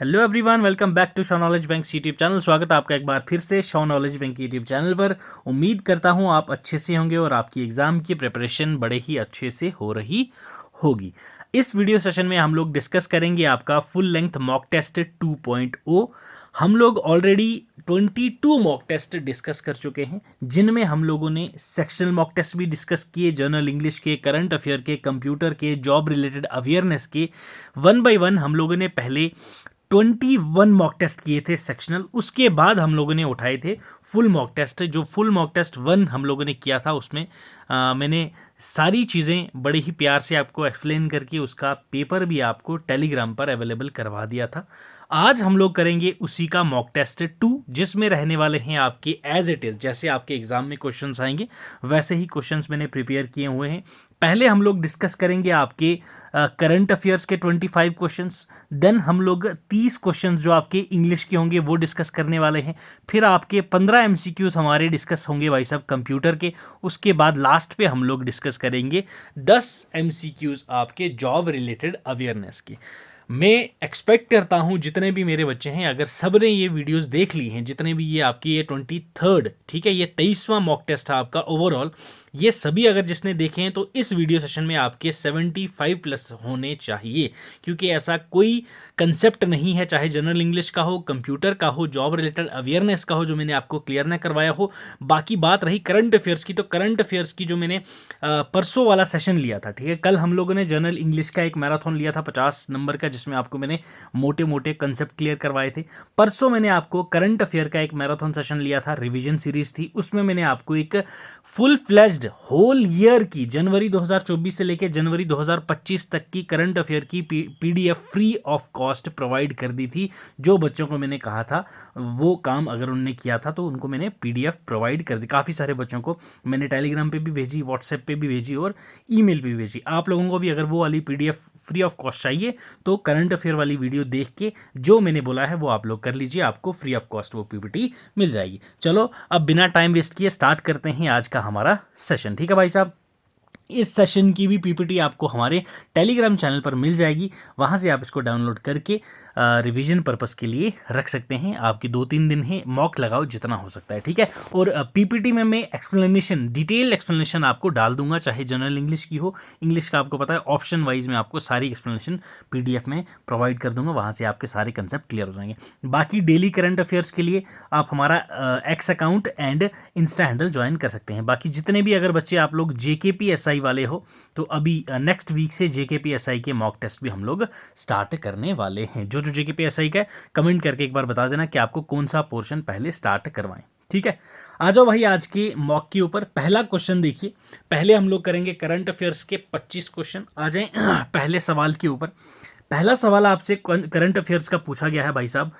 Hello everyone, welcome back to Show Knowledge Bank YouTube channel. स्वागत है आपका एक बार फिर से Show Knowledge Bank YouTube channel पर। उम्मीद करता हूं आप अच्छे से होंगे और आपकी एग्ज़ाम की प्रिपरेशन बड़े ही अच्छे से हो रही होगी। इस वीडियो सेशन में हम लोग डिस्कस करेंगे आपका फुल लेंथ मॉक टेस्ट 2.0। हम लोग ऑलरेडी 22 मॉक टेस्ट डिस्कस कर चुके हैं, जिनमें हम लोगों ने सेक्शनल मॉक टेस्ट भी डिस्कस किए, जनरल इंग्लिश के, करंट अफेयर के, कंप्यूटर के, जॉब रिलेटेड अवेयरनेस के। वन बाय वन हम लोगों ने पहले 21 मॉक टेस्ट किए थे सेक्शनल। उसके बाद हम लोगों ने उठाए थे फुल मॉक टेस्ट। जो फुल मॉक टेस्ट 1 हम लोगों ने किया था, उसमें मैंने सारी चीज़ें बड़े ही प्यार से आपको एक्सप्लेन करके उसका पेपर भी आपको टेलीग्राम पर अवेलेबल करवा दिया था। आज हम लोग करेंगे उसी का मॉक टेस्ट 2, जिसमें रहने वाले हैं आपके एज इट इज़, जैसे आपके एग्जाम में क्वेश्चंस आएंगे वैसे ही क्वेश्चंस मैंने प्रिपेयर किए हुए हैं। पहले हम लोग डिस्कस करेंगे आपके करंट अफेयर्स के 25 क्वेश्चंस। देन हम लोग 30 क्वेश्चंस जो आपके इंग्लिश के होंगे वो डिस्कस करने वाले हैं। फिर आपके 15 एमसीक्यूज हमारे डिस्कस होंगे भाई साहब कंप्यूटर के। उसके बाद लास्ट पे हम लोग डिस्कस करेंगे 10 एमसीक्यूज आपके जॉब रिलेटेड अवेयरनेस के। मैं एक्सपेक्ट करता हूं जितने भी मेरे बच्चे हैं, अगर सब ने ये वीडियोस देख ली हैं, जितने भी ये आपकी ये 23rd, ठीक है, ये 23वां मॉक टेस्ट है आपका ओवरऑल, ये सभी अगर जिसने देखे हैं तो इस वीडियो सेशन में आपके 75 प्लस होने चाहिए। क्योंकि ऐसा कोई कंसेप्ट नहीं है, चाहे जनरल इंग्लिश का हो, कंप्यूटर का हो, जॉब रिलेटेड अवेयरनेस का हो, जो मैंने आपको क्लियर ना करवाया हो। बाकी बात रही करंट अफेयर्स की, तो करंट अफेयर्स की जो मैंने परसों वाला सेशन लिया था, ठीक है, कल हम लोगों ने जनरल इंग्लिश का एक मैराथन लिया था 50 नंबर का, जिसमें आपको मैंने मोटे मोटे कंसेप्ट क्लियर करवाए थे। परसों मैंने आपको करंट अफेयर का एक मैराथन सेशन लिया था, रिवीजन सीरीज थी, उसमें मैंने आपको एक फुल फ्लेज्ड होल ईयर की, जनवरी 2024 से लेकर जनवरी 2025 तक की करंट अफेयर की PDF free of cost provide कर दी थी। जो बच्चों को मैंने कहा था वो काम अगर उन्होंने किया था तो उनको मैंने पीडीएफ प्रोवाइड कर दी। काफ़ी सारे बच्चों को मैंने टेलीग्राम पे भी भेजी, व्हाट्सएप पे भी भेजी और ईमेल पे भी भेजी। आप लोगों को भी अगर वो वाली पीडीएफ फ्री ऑफ कॉस्ट चाहिए तो करंट अफेयर वाली वीडियो देख के जो मैंने बोला है वो आप लोग कर लीजिए, आपको फ्री ऑफ कॉस्ट वो पीपीटी मिल जाएगी। चलो अब बिना टाइम वेस्ट किए स्टार्ट करते हैं आज का हमारा सेशन, ठीक है भाई साहब। इस सेशन की भी पीपीटी आपको हमारे टेलीग्राम चैनल पर मिल जाएगी, वहाँ से आप इसको डाउनलोड करके रिवीजन पर्पस के लिए रख सकते हैं। आपके 2-3 दिन हैं, मॉक लगाओ जितना हो सकता है, ठीक है। और पीपीटी में मैं एक्सप्लेनेशन, डिटेल एक्सप्लेनेशन आपको डाल दूंगा, चाहे जनरल इंग्लिश की हो, इंग्लिश का आपको पता है ऑप्शन वाइज में आपको सारी एक्सप्लेनेशन पीडीएफ में प्रोवाइड कर दूंगा, वहाँ से आपके सारे कंसेप्ट क्लियर हो जाएंगे। बाकी डेली करंट अफेयर्स के लिए आप हमारा x account and Insta handle join कर सकते हैं। बाकी जितने भी अगर बच्चे आप लोग जेकेपीएसआई वाले हो तो अभी नेक्स्ट वीक से जेकेपीएसआई के मॉक टेस्ट भी हम लोग स्टार्ट करने वाले हैं। जो जो जेकेपीएसआई का है कमेंट करके एक बार बता देना कि आपको कौन सा पोर्शन पहले स्टार्ट करवाएं, ठीक है। आ जाओ भाई आज के मॉक के ऊपर। पहला क्वेश्चन देखिए, पहले हम लोग करेंगे करंट अफेयर्स के 25 क्वेश्चन। आ जाएं पहले सवाल के ऊपर। पहला सवाल आपसे करंट अफेयर्स का पूछा गया है भाई साहब।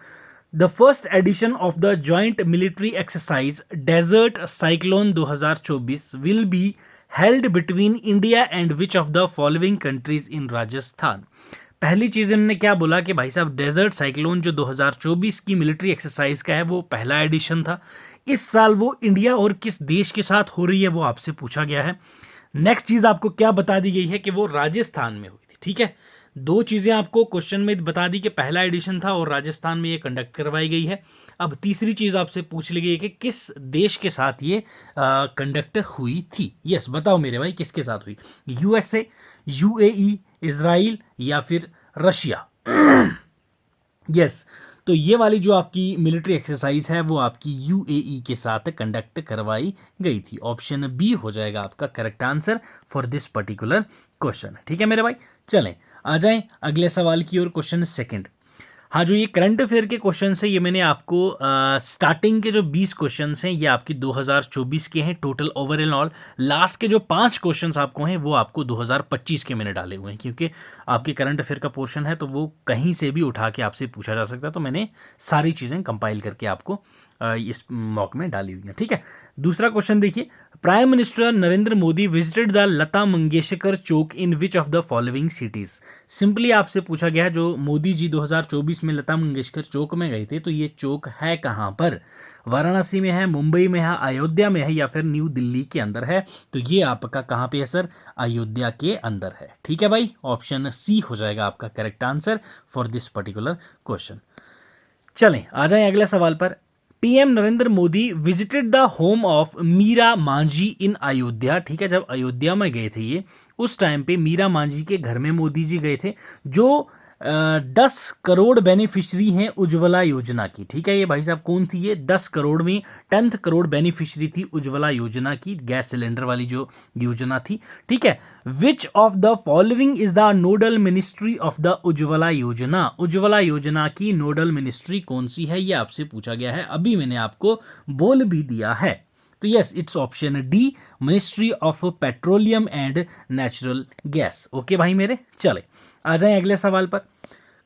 The first edition of the joint military exercise desert cyclone 2024 will be held between India and which of the following countries in Rajasthan. पहली चीज़ इन्होंने क्या बोला कि भाई साहब डेजर्ट साइक्लोन जो 2024 की मिलिट्री एक्सरसाइज का है वो पहला एडिशन था। इस साल वो इंडिया और किस देश के साथ हो रही है वो आपसे पूछा गया है। नेक्स्ट चीज़ आपको क्या बता दी गई है कि वो राजस्थान में हुई थी, ठीक है। दो चीज़ें आपको क्वेश्चन में बता दी कि पहला एडिशन था और राजस्थान में ये कंडक्ट करवाई गई है। अब तीसरी चीज़ आपसे पूछ ली गई है कि किस देश के साथ ये कंडक्ट हुई थी। यस बताओ मेरे भाई, किसके साथ हुई? यूएसए, यूएई, इजराइल या फिर रशिया? यस तो ये वाली जो आपकी मिलिट्री एक्सरसाइज है वो आपकी यूएई के साथ कंडक्ट करवाई गई थी। ऑप्शन बी हो जाएगा आपका correct answer for this particular question, ठीक है मेरे भाई। चलें आ जाएं अगले सवाल की ओर। Question second. हाँ, जो ये करंट अफेयर के क्वेश्चन है ये मैंने आपको स्टार्टिंग के जो 20 क्वेश्चन हैं ये आपकी 2024 के हैं टोटल ओवरऑल। लास्ट के जो 5 क्वेश्चन आपको हैं वो आपको 2025 के मैंने डाले हुए हैं, क्योंकि आपके करंट अफेयर का पोर्शन है तो वो कहीं से भी उठा के आपसे पूछा जा सकता है, तो मैंने सारी चीज़ें कंपाइल करके आपको इस मॉक में डाली हुई है, ठीक है। दूसरा क्वेश्चन देखिए, prime minister Narendra Modi visited the Lata Mangeshkar Chowk in which of the following cities. Simply आपसे पूछा गया है जो मोदी जी 2024 में लता मंगेशकर चौक में गए थे तो ये चौक है कहाँ पर? वाराणसी में है, मुंबई में है, अयोध्या में है या फिर न्यू दिल्ली के अंदर है? तो ये आपका कहाँ पे है सर? अयोध्या के अंदर है, ठीक है भाई। ऑप्शन सी हो जाएगा आपका correct answer for this particular question. चलें आ जाएं अगले सवाल पर। PM Narendra Modi visited the home of Meera Manjhi in Ayodhya. ठीक है, जब अयोध्या में गए थे ये, उस टाइम पे मीरा मांझी के घर में मोदी जी गए थे, जो 10 करोड़ बेनिफिशरी हैं उज्ज्वला योजना की। ठीक है, ये भाई साहब कौन थी? ये 10 करोड़ में 10th करोड़ बेनिफिशरी थी उज्ज्वला योजना की, गैस सिलेंडर वाली जो योजना थी। ठीक है, विच of the following is the nodal ministry of the Ujjwala योजना? उज्ज्वला योजना की नोडल मिनिस्ट्री कौन सी है, ये आपसे पूछा गया है। अभी मैंने आपको बोल भी दिया है। तो yes, it's option D, ministry of petroleum and natural gas. Okay भाई मेरे, चले आ जाएं अगले सवाल पर।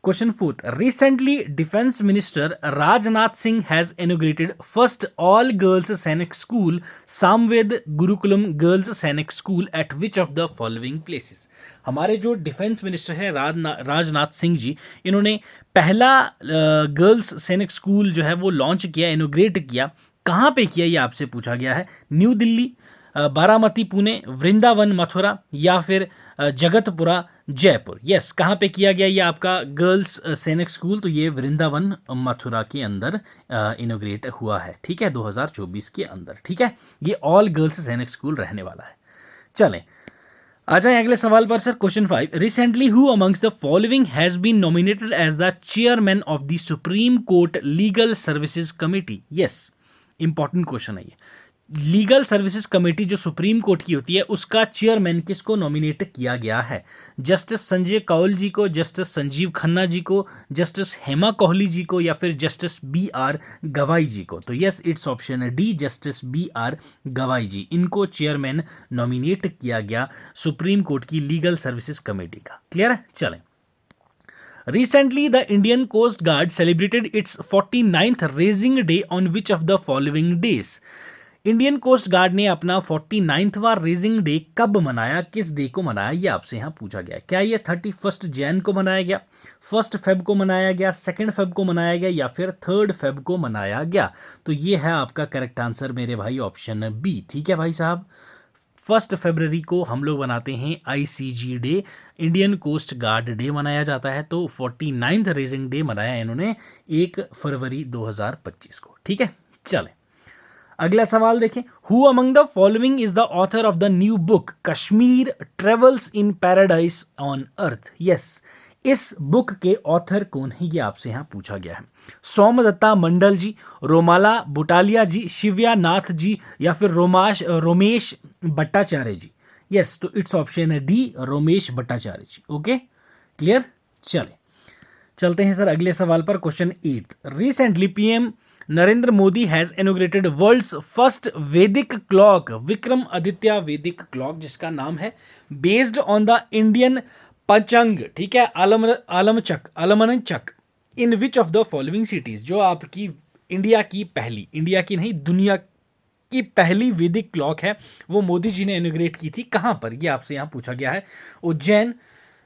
Question 4th, recently defence minister Rajnath Singh has inaugurated first all girls सैनिक स्कूल सामवेद गुरुकुलम गर्ल्स सैनिक school eight which of the following places? हमारे जो डिफेंस मिनिस्टर हैं राजनाथ सिंह जी, इन्होंने पहला गर्ल्स सैनिक स्कूल जो है वो लॉन्च किया, इनोग्रेट किया। कहाँ पे किया ये आपसे पूछा गया है। न्यू दिल्ली, बारामती पुणे, वृंदावन मथुरा, या फिर जगतपुरा जयपुर। यस, कहाँ पे किया गया ये आपका गर्ल्स सैनिक स्कूल? तो ये वृंदावन मथुरा के अंदर इनोग्रेट हुआ है। ठीक है, 2024 के अंदर। ठीक है, ये ऑल गर्ल्स सैनिक स्कूल रहने वाला है। चलें आ जाए अगले सवाल पर sir. Question 5, recently who amongst the following has been nominated as the chairman of the Supreme Court legal services committee? Yes, important question है ये। लीगल सर्विसेज कमेटी जो सुप्रीम कोर्ट की होती है, उसका चेयरमैन किसको नॉमिनेट किया गया है? जस्टिस संजय कौल जी को, जस्टिस संजीव खन्ना जी को, जस्टिस हेमा कोहली जी को, या फिर जस्टिस BR गवाई जी को? तो yes, it's option D, justice BR गवाई जी, इनको चेयरमैन नॉमिनेट किया गया सुप्रीम कोर्ट की लीगल सर्विसेज कमेटी का। क्लियर है? चलें। Recently, the Indian Coast Guard celebrated its 49th Raising Day on which of the following days? Indian Coast Guard ने अपना 49वां रेजिंग डे कब मनाया, किस डे को मनाया, ये आपसे यहाँ पूछा गया। क्या ये 31 जैन को मनाया गया, 1 फेब को मनाया गया, 2 फेब को मनाया गया, या फिर 3 फेब को मनाया गया? तो ये है आपका करेक्ट आंसर मेरे भाई, ऑप्शन बी। ठीक है भाई साहब, 1 फरवरी को हम लोग बनाते हैं ICG day, Indian Coast Guard day मनाया जाता है। तो 49th रेजिंग डे मनाया इन्होंने 1 फरवरी 2025 को। ठीक है, चलें अगला सवाल देखें। Who among the following is the author of the new book Kashmir travels in paradise on earth? Yes, इस बुक के ऑथर कौन है, ये आपसे यहां पूछा गया है। सोमदत्ता मंडल जी, रोमाला बुटालिया जी, शिव्या नाथ जी, या फिर रोमेश भट्टाचार्य जी? यस, तो it's option D, Romesh Bhattacharya ji. Okay, clear? चलते हैं सर अगले सवाल पर। Question 8, recently PM Narendra Modi has inaugurated world's first Vedic clock Vikram Aditya Vedic clock, जिसका नाम है based on the Indian Panchang. ठीक है, almanac, in which of the following cities? जो आपकी इंडिया की नहीं, दुनिया की पहली वैदिक क्लॉक है, वो मोदी जी ने इनोग्रेट की थी। कहां पर, ये आपसे यहां पूछा गया है। उज्जैन,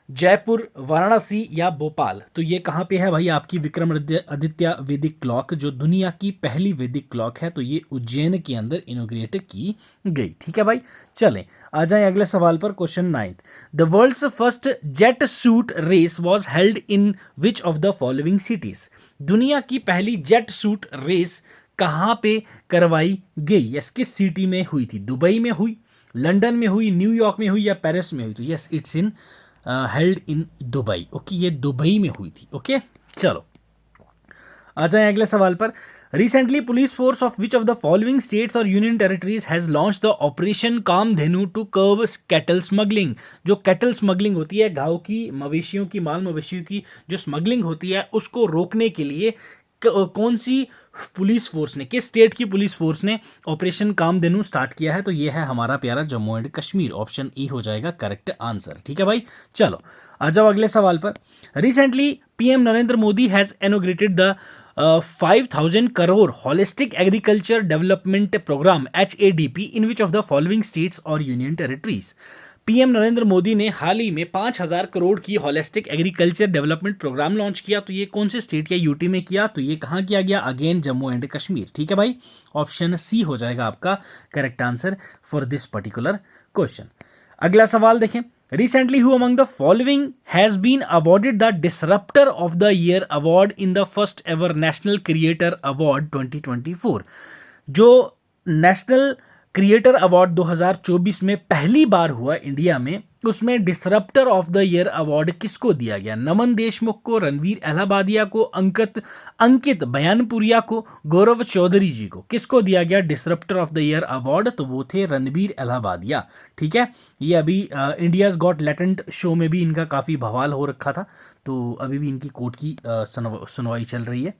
जयपुर, वाराणसी, या भोपाल? तो ये कहाँ पे है भाई आपकी विक्रमादित्य वैदिक क्लॉक, जो दुनिया की पहली वैदिक क्लॉक है, तो ये उज्जैन के अंदर इनोग्रेट की गई। ठीक है भाई, चलें आ जाएं अगले सवाल पर। Question 9, the world's first jet suit race was held in which of the following cities? दुनिया की पहली जेट सूट रेस कहाँ पे करवाई गई? यस, किस सिटी में हुई थी? दुबई में हुई, लंदन में हुई, न्यूयॉर्क में हुई, या पेरिस में हुई? तो yes, it's in held in Dubai. Okay, ये दुबई में हुई थी। ओके, चलो आ जाएं अगले सवाल पर। Recently police force of which of the following states or union territories has launch the operation Kamdhenu to curb cattle smuggling? जो कैटल स्मगलिंग होती है, गांव की मवेशियों की, माल मवेशियों की जो स्मगलिंग होती है, उसको रोकने के लिए कौन सी पुलिस फोर्स ने, किस स्टेट की पुलिस फोर्स ने ऑपरेशन कामधेनु स्टार्ट किया है? तो ये है हमारा प्यारा Jammu and Kashmir. Option E हो जाएगा करेक्ट आंसर। ठीक है भाई, चलो आ जाओ अगले सवाल पर। Recently PM Narendra Modi has inaugurated the 5,000 crore holistic agriculture development programme HADP in which of the following states or union territories? PM Narendra Modi ने हाल ही में 5,000 करोड़ की holistic agriculture development programme launch किया। तो ये कौन से स्टेट या यूटी में किया? तो ये कहाँ किया गया? Again Jammu and Kashmir. ठीक है भाई, ऑप्शन सी हो जाएगा आपका correct answer for this particular question. अगला सवाल देखें। Recently, who among the following has been awarded the Disruptor of the Year award in the first ever National Creator Award 2024? जो नेशनल क्रिएटर अवार्ड 2024 में पहली बार हुआ इंडिया में, उसमें disruptor of the year award किसको दिया गया? नमन देशमुख को, रणवीर इलाहाबादिया को, अंकित बयानपुरिया को, गौरव चौधरी जी को, किसको दिया गया disruptor of the year award? तो वो थे रणवीर इलाहाबादिया। ठीक है, ये अभी इंडियाज गॉट टैलेंट शो में भी इनका काफ़ी बवाल हो रखा था, तो अभी भी इनकी कोर्ट की सुनवाई चल रही है।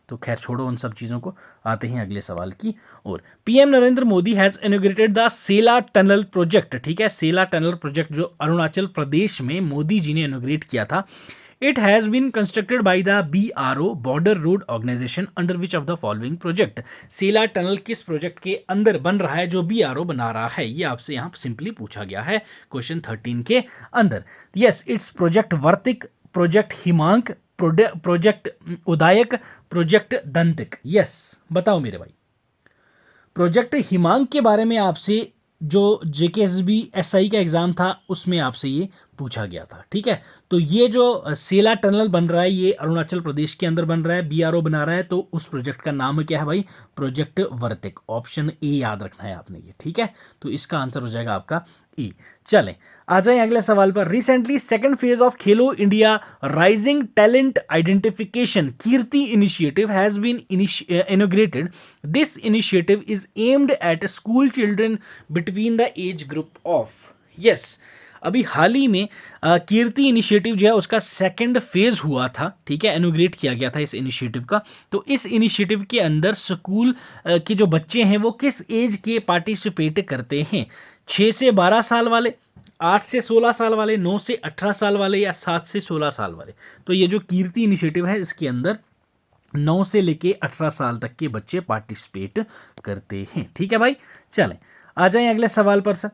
तो खैर छोड़ो उन सब चीज़ों को, आते हैं अगले सवाल की ओर। PM Narendra Modi has inaugurated the Sela tunnel project. ठीक है, सेला टनल प्रोजेक्ट जो अरुणाचल प्रदेश में मोदी जी ने इनॉग्रेट किया था। It has been constructed by the BRO border road organisation under which of the following project? Sela tunnel किस प्रोजेक्ट के अंदर बन रहा है जो BRO बना रहा है? ये आपसे यहाँ सिंपली पूछा गया है क्वेश्चन 13 के अंदर। Yes, it's project Vartak, project Himank, project Udayak, project Dantak. Yes, बताओ मेरे भाई। प्रोजेक्ट हिमांक के बारे में आपसे जो JKSB SI का एग्जाम था उसमें आपसे ये पूछा गया था। ठीक है, तो ये जो सेला टनल बन रहा है ये अरुणाचल प्रदेश के अंदर बन रहा है, BRO बना रहा है, तो उस प्रोजेक्ट का नाम क्या है भाई? प्रोजेक्ट वर्तिक। ऑप्शन ए याद रखना है आपने ये। ठीक है, तो इसका आंसर हो जाएगा आपका ई। चलें, आ जाए अगले सवाल पर। Recently second phase of Khelo India rising talent identification Kirti initiative has been inaugurated. This initiative is aimed at school children between the age group of. Yes, अभी हाल ही में कीर्ति इनिशिएटिव जो है उसका सेकंड फेज हुआ था। ठीक है, इनॉग्रेट किया गया था इस इनिशिएटिव का। तो इस इनिशिएटिव के अंदर स्कूल के जो बच्चे हैं वो किस एज के पार्टिसिपेट करते हैं? 6 से 12 साल वाले, 8 से 16 साल वाले, 9 से 18 साल वाले, या 7 से 16 साल वाले? तो ये जो कीर्ति इनिशिएटिव है इसके अंदर 9 से लेके 18 साल तक के बच्चे पार्टिसिपेट करते हैं। ठीक है भाई, चलें आ जाएं अगले सवाल पर sir.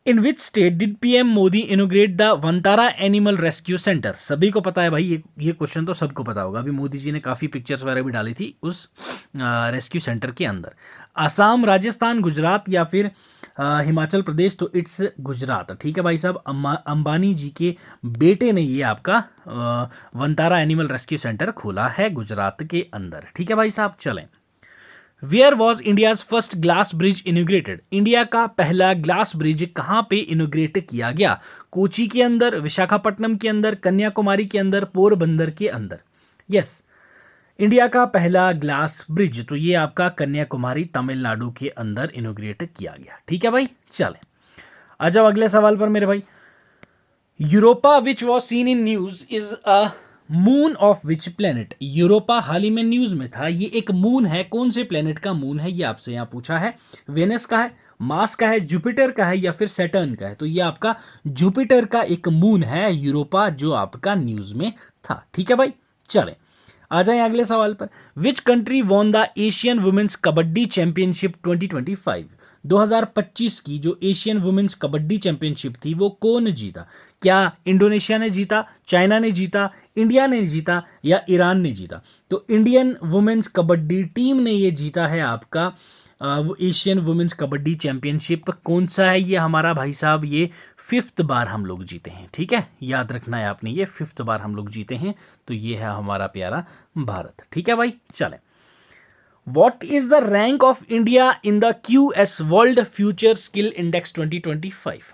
In which state did PM Modi इनोग्रेट the Vantara animal rescue centre? सभी को पता है भाई, ये क्वेश्चन तो सबको पता होगा। अभी मोदी जी ने काफ़ी पिक्चर्स वगैरह भी डाली थी उस रेस्क्यू सेंटर के अंदर। असम, राजस्थान, गुजरात या फिर हिमाचल प्रदेश? तो इट्स गुजरात। ठीक है भाई साहब, अंबानी जी के बेटे ने ये आपका वंतारा एनिमल रेस्क्यू सेंटर खोला है गुजरात के अंदर। ठीक है भाई साहब, चलें। Where was India's first glass bridge inaugurated? India का पहला ग्लास ब्रिज कहाँ पे इनोग्रेट किया गया? कोची के अंदर, विशाखापट्टनम के अंदर, कन्याकुमारी के अंदर, पोरबंदर के अंदर? यस, इंडिया का पहला ग्लास ब्रिज तो ये आपका कन्याकुमारी तमिलनाडु के अंदर इनोग्रेट किया गया। ठीक है भाई, चलें आ जाओ अगले सवाल पर मेरे भाई। Europa which was seen in news is a moon of which planet? Europa हाल ही में न्यूज में था, ये एक मून है। कौन से प्लेनेट का मून है ये आपसे यहाँ पूछा है। वेनस का है, मार्स का है, जुपिटर का है या फिर सैटर्न का है? तो ये आपका जुपिटर का एक मून है यूरोपा, जो आपका न्यूज में था। ठीक है भाई, चलें आ जाएं अगले सवाल पर। Which country won the Asian women's kabaddi championship 2025? 2025 की जो एशियन वुमेन्स कबड्डी चैंपियनशिप थी वो कौन जीता? क्या इंडोनेशिया ने जीता, चाइना ने जीता, इंडिया ने जीता या ईरान ने जीता? तो इंडियन वुमेन्स कबड्डी टीम ने ये जीता है आपका एशियन वुमेन्स कबड्डी चैंपियनशिप। कौन सा है ये हमारा भाई साहब? ये 5th बार हम लोग जीते हैं। ठीक है, याद रखना है आपने, ये 5th बार हम लोग जीते हैं। तो ये है हमारा प्यारा भारत। ठीक है भाई, चलें। What is the rank of India in the QS World Future Skill Index 2025?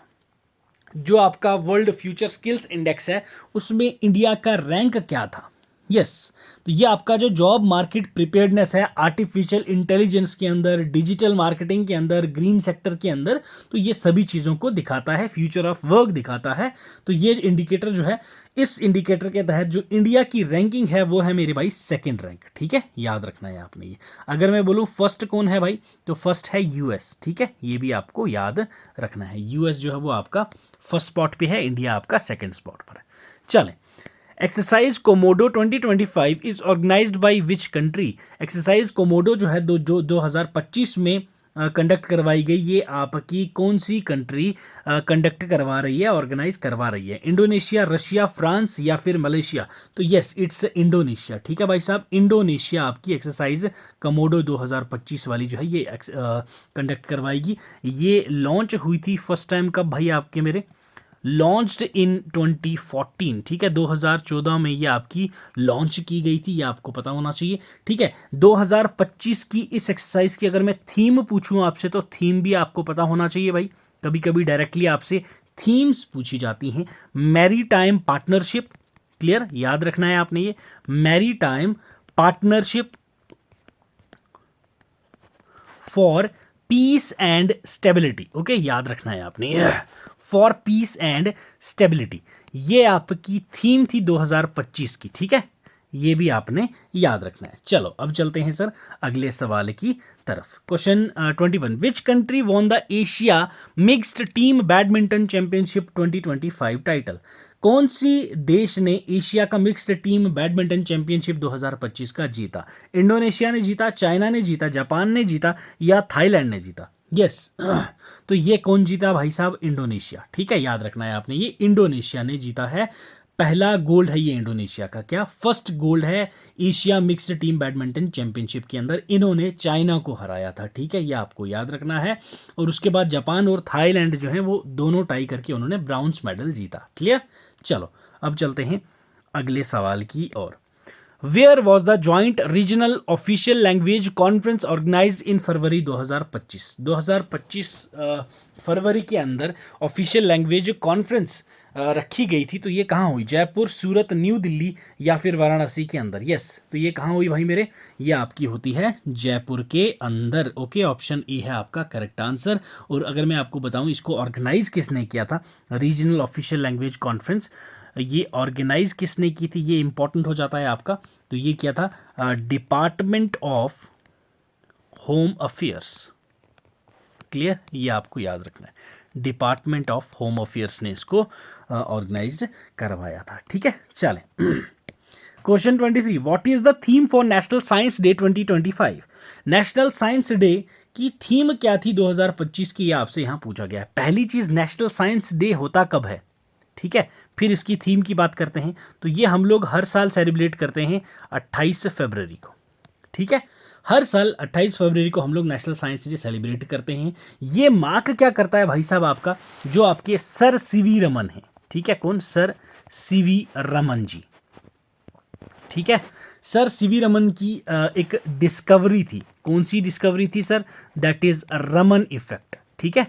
जो आपका वर्ल्ड फ्यूचर स्किल्स इंडेक्स है उसमें इंडिया का रैंक क्या था? यस, तो ये आपका जो जॉब मार्केट प्रिपेयर्डनेस है आर्टिफिशियल इंटेलिजेंस के अंदर, डिजिटल मार्केटिंग के अंदर, ग्रीन सेक्टर के अंदर, तो ये सभी चीज़ों को दिखाता है, फ्यूचर ऑफ वर्क दिखाता है। तो ये इंडिकेटर जो है, इस इंडिकेटर के तहत जो इंडिया की रैंकिंग है वो है मेरे भाई 2nd रैंक। ठीक है, याद रखना है आपने ये। अगर मैं बोलूँ फर्स्ट कौन है भाई, तो फर्स्ट है US। ठीक है, ये भी आपको याद रखना है। US जो है वो आपका फर्स्ट स्पॉट पे है, इंडिया आपका 2nd स्पॉट पर है। चलें, exercise Komodo 2025 is organised by which country? Exercise Komodo जो है 2025 में कंडक्ट करवाई गई, ये आपकी कौन सी कंट्री कंडक्ट करवा रही है, ऑर्गेनाइज करवा रही है? इंडोनेशिया, रशिया, फ्रांस या फिर मलेशिया? तो यस, इट्स इंडोनेशिया। ठीक है भाई साहब, इंडोनेशिया आपकी एक्सरसाइज कमोडो 2025 वाली जो है ये कंडक्ट करवाएगी। ये लॉन्च हुई थी फर्स्ट टाइम कब भाई आपके मेरे? लॉन्च्ड इन 2014, ठीक है, 2014 में ये आपकी लॉन्च की गई थी, ये आपको पता होना चाहिए, ठीक है। 2025 की इस एक्सरसाइज की अगर मैं थीम पूछूं आपसे तो थीम भी आपको पता होना चाहिए भाई, कभी कभी डायरेक्टली आपसे थीम्स पूछी जाती हैं। मैरी टाइम पार्टनरशिप, क्लियर, याद रखना है आपने ये, maritime partnership for peace and stability, okay, याद रखना है आपने, फॉर पीस एंड स्टेबिलिटी, ये आपकी थीम थी 2025 की, ठीक है, ये भी आपने याद रखना है। चलो अब चलते हैं सर अगले सवाल की तरफ। Question 21, which country won the Asia mixed team badminton championship 2025 title? कौन सी देश ने एशिया का मिक्स्ड टीम बैडमिंटन चैंपियनशिप 2025 का जीता? इंडोनेशिया ने जीता, चाइना ने जीता, जापान ने जीता या थाईलैंड ने जीता? यस तो ये कौन जीता भाई साहब? इंडोनेशिया, ठीक है, याद रखना है आपने, ये इंडोनेशिया ने जीता है। पहला गोल्ड है ये इंडोनेशिया का, क्या फर्स्ट गोल्ड है Asia mixed team badminton championship के अंदर, इन्होंने चाइना को हराया था, ठीक है, ये आपको याद रखना है। और उसके बाद जापान और थाईलैंड जो है वो दोनों टाई करके उन्होंने ब्राउन्स मेडल जीता, क्लियर। चलो अब चलते हैं अगले सवाल की ओर। Where was the joint regional official language conference organised in February 2025? 2025 फरवरी के अंदर ऑफिशियल लैंग्वेज कॉन्फ्रेंस रखी गई थी, तो ये कहाँ हुई? जयपुर, सूरत, न्यू दिल्ली या फिर वाराणसी के अंदर? यस तो ये कहाँ हुई भाई मेरे? ये आपकी होती है जयपुर के अंदर, ओके, ऑप्शन ए है आपका करेक्ट आंसर। और अगर मैं आपको बताऊं इसको ऑर्गेनाइज किसने किया था, रीजनल ऑफिशियल लैंग्वेज कॉन्फ्रेंस, ये ऑर्गेनाइज किसने की थी, ये इंपॉर्टेंट हो जाता है आपका। तो ये किया था department of home affairs, clear, ये आपको याद रखना है, डिपार्टमेंट ऑफ होम अफेयर्स ने इसको ऑर्गेनाइज्ड करवाया था, ठीक है। चलें question 23, what is the theme for national science day 2025? National science day की थीम क्या थी 2025 की, ये आपसे यहां पूछा गया है। पहली चीज, नेशनल साइंस डे होता कब है, ठीक है, फिर इसकी थीम की बात करते हैं। तो ये हम लोग हर साल सेलिब्रेट करते हैं 28 फरवरी को, ठीक है, हर साल 28 फरवरी को हम लोग नेशनल साइंस डे सेलिब्रेट करते हैं। ये मार्क क्या करता है भाई साहब आपका, जो आपके सर सीवी रमन है, ठीक है, कौन? सर सीवी रमन जी, ठीक है, सर सीवी रमन की एक डिस्कवरी थी, कौन सी डिस्कवरी थी sir? That is Raman effect, ठीक है,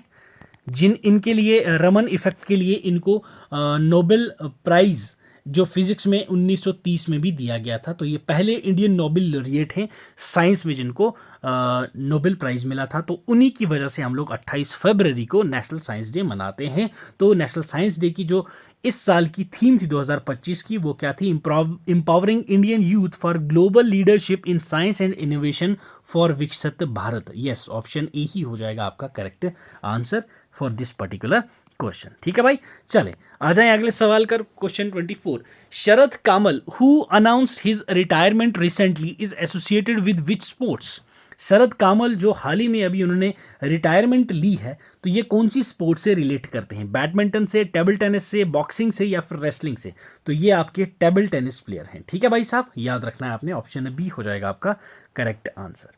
इनके लिए रमन इफेक्ट के लिए इनको नोबेल प्राइज जो फिजिक्स में 1930 में भी दिया गया था। तो ये पहले इंडियन नोबेल लॉरिएट हैं साइंस में जिनको नोबेल प्राइज मिला था। तो उन्हीं की वजह से हम लोग 28 फरवरी को नेशनल साइंस डे मनाते हैं। तो नेशनल साइंस डे की जो इस साल की थीम थी 2025 की, वो क्या थी? Empowering Indian youth for global leadership in science and innovation for Viksit Bharat. Yes, option A ही हो जाएगा आपका correct answer for this particular question, ठीक है भाई। चले आ जाएं अगले सवाल कर। Question 24, Sharath Kamal who announced his retirement recently is associated with which sports? Sharath Kamal जो हाल ही में अभी उन्होंने रिटायरमेंट ली है, तो ये कौन सी स्पोर्ट से रिलेट करते हैं? बैडमिंटन से, टेबल टेनिस से, बॉक्सिंग से या फिर रेसलिंग से? तो ये आपके टेबल टेनिस प्लेयर हैं, ठीक है भाई साहब, याद रखना है आपने, ऑप्शन बी हो जाएगा आपका करेक्ट आंसर।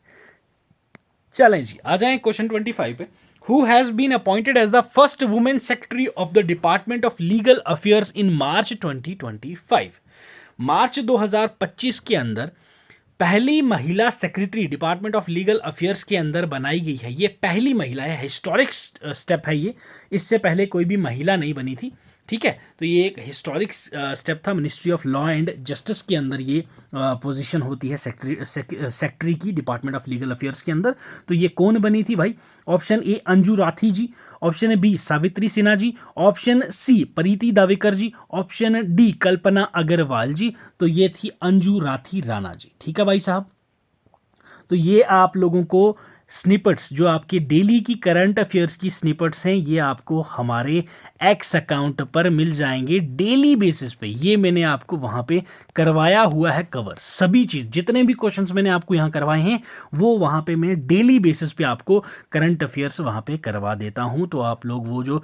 चलें जी, आ जाएं क्वेश्चन 25 पे। Who has been appointed as the first woman secretary of the Department of Legal Affairs in March 2025? मार्च 2025 के अंदर पहली महिला secretary department of legal affairs के अंदर बनाई गई है। ये पहली महिला है, हिस्टोरिक स्टेप है ये, इससे पहले कोई भी महिला नहीं बनी थी, ठीक है। तो ये एक हिस्टोरिक स्टेप था। Ministry of law and justice के अंदर ये पोजीशन होती है सेक्रेटरी की, डिपार्टमेंट ऑफ लीगल अफेयर्स के अंदर। तो ये कौन बनी थी भाई? Option A Anju Rathi ji, option B Savitri Sinha ji, option C Preeti Dawekar ji, option D Kalpana Agarwal ji. तो ये थी अंजू राठी राणा जी, ठीक है भाई साहब। तो ये आप लोगों को स्निपेट्स, जो आपके डेली की करंट अफेयर्स की स्निपेट्स हैं, ये आपको हमारे एक्स अकाउंट पर मिल जाएंगे डेली बेसिस पे। ये मैंने आपको वहाँ पे करवाया हुआ है कवर, सभी चीज़, जितने भी क्वेश्चंस मैंने आपको यहाँ करवाए हैं वो वहाँ पे मैं डेली बेसिस पे आपको करंट अफेयर्स वहाँ पे करवा देता हूँ। तो आप लोग वो जो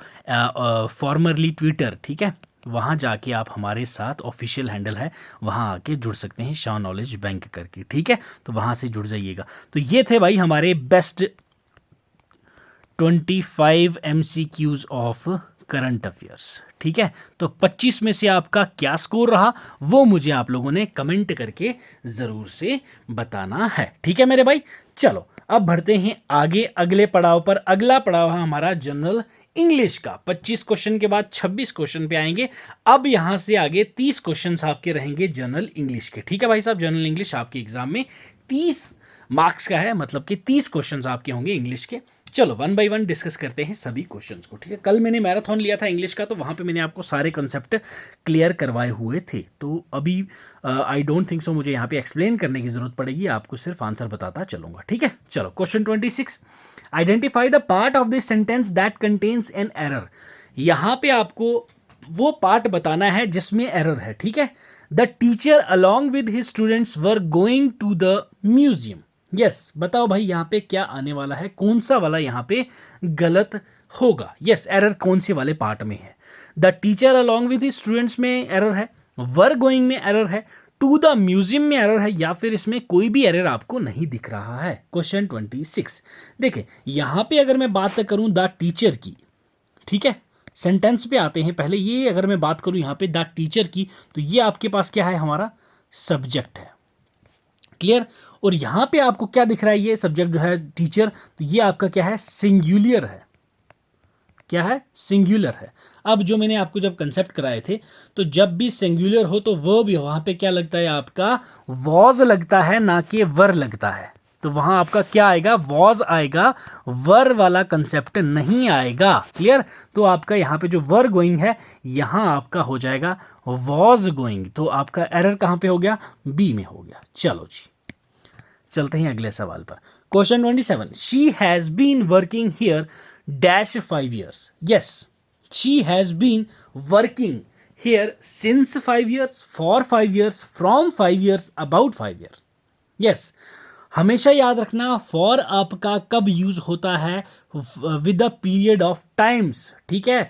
फॉर्मरली ट्विटर, ठीक है, वहाँ जाके आप हमारे साथ, ऑफिशियल हैंडल है, वहाँ आके जुड़ सकते हैं शाह नॉलेज बैंक करके, ठीक है, तो वहाँ से जुड़ जाइएगा। तो ये थे भाई हमारे best 25 MCQs of current affairs. ठीक है, तो 25 में से आपका क्या स्कोर रहा वो मुझे आप लोगों ने कमेंट करके ज़रूर से बताना है। ठीक है मेरे भाई, चलो अब बढ़ते हैं आगे अगले पड़ाव पर। अगला पड़ाव है हमारा जनरल इंग्लिश का। 25 क्वेश्चन के बाद 26 क्वेश्चन पे आएंगे। अब यहां से आगे 30 क्वेश्चन आपके रहेंगे जनरल इंग्लिश के। ठीक है भाई साहब, जनरल इंग्लिश आपके एग्जाम में 30 मार्क्स का है, मतलब कि 30 क्वेश्चंस आपके होंगे इंग्लिश के। चलो वन बाय वन डिस्कस करते हैं सभी क्वेश्चंस को। ठीक है, कल मैंने मैराथन लिया था इंग्लिश का, तो वहां पे मैंने आपको सारे कॉन्सेप्ट क्लियर करवाए हुए थे। तो अभी आई डोंट थिंक सो मुझे यहाँ पे एक्सप्लेन करने की जरूरत पड़ेगी, आपको सिर्फ आंसर बताता चलूंगा। ठीक है, चलो question 26, identify the part of the sentence that contains an error. यहां पे आपको वो पार्ट बताना है जिसमें एरर है। ठीक है, the teacher along with his students were going to the museum. Yes, बताओ भाई यहां पे क्या आने वाला है, कौन सा वाला यहां पे गलत होगा। यस, एरर कौन से वाले पार्ट में है। The teacher along with his students में एरर है, वर गोइंग में एरर है, टू द म्यूजियम में एरर है, या फिर इसमें कोई भी एरर आपको नहीं दिख रहा है। क्वेश्चन 26 देखिए, यहां पे अगर मैं बात करूं द टीचर की, ठीक है, सेंटेंस पे आते हैं पहले। ये अगर मैं बात करूं यहां पे द टीचर की, तो ये आपके पास क्या है, हमारा सब्जेक्ट है। क्लियर, और यहां पे आपको क्या दिख रहा है, ये सब्जेक्ट जो है टीचर, तो ये आपका क्या है, सिंगुलर है। क्या है, सिंगुलर है। अब जो मैंने आपको जब कंसेप्ट कराए थे, तो जब भी सिंगुलर हो तो वर्ब वहां पे क्या लगता है, आपका वॉज लगता है, ना कि वर लगता है। तो वहां आपका क्या आएगा, वॉज आएगा, वर वाला कंसेप्ट नहीं आएगा। क्लियर, तो आपका यहां पे जो वर गोइंग है, यहां आपका हो जाएगा वॉज गोइंग। तो आपका एरर कहां पे हो गया, बी में हो गया। चलो जी, चलते हैं अगले सवाल पर। Question 27, she has been working here dash 5 years. Yes, she has been working here since 5 years, for 5 years, from 5 years, about 5 years. Yes, हमेशा याद रखना फॉर आपका कब यूज होता है, with the period of times. ठीक है,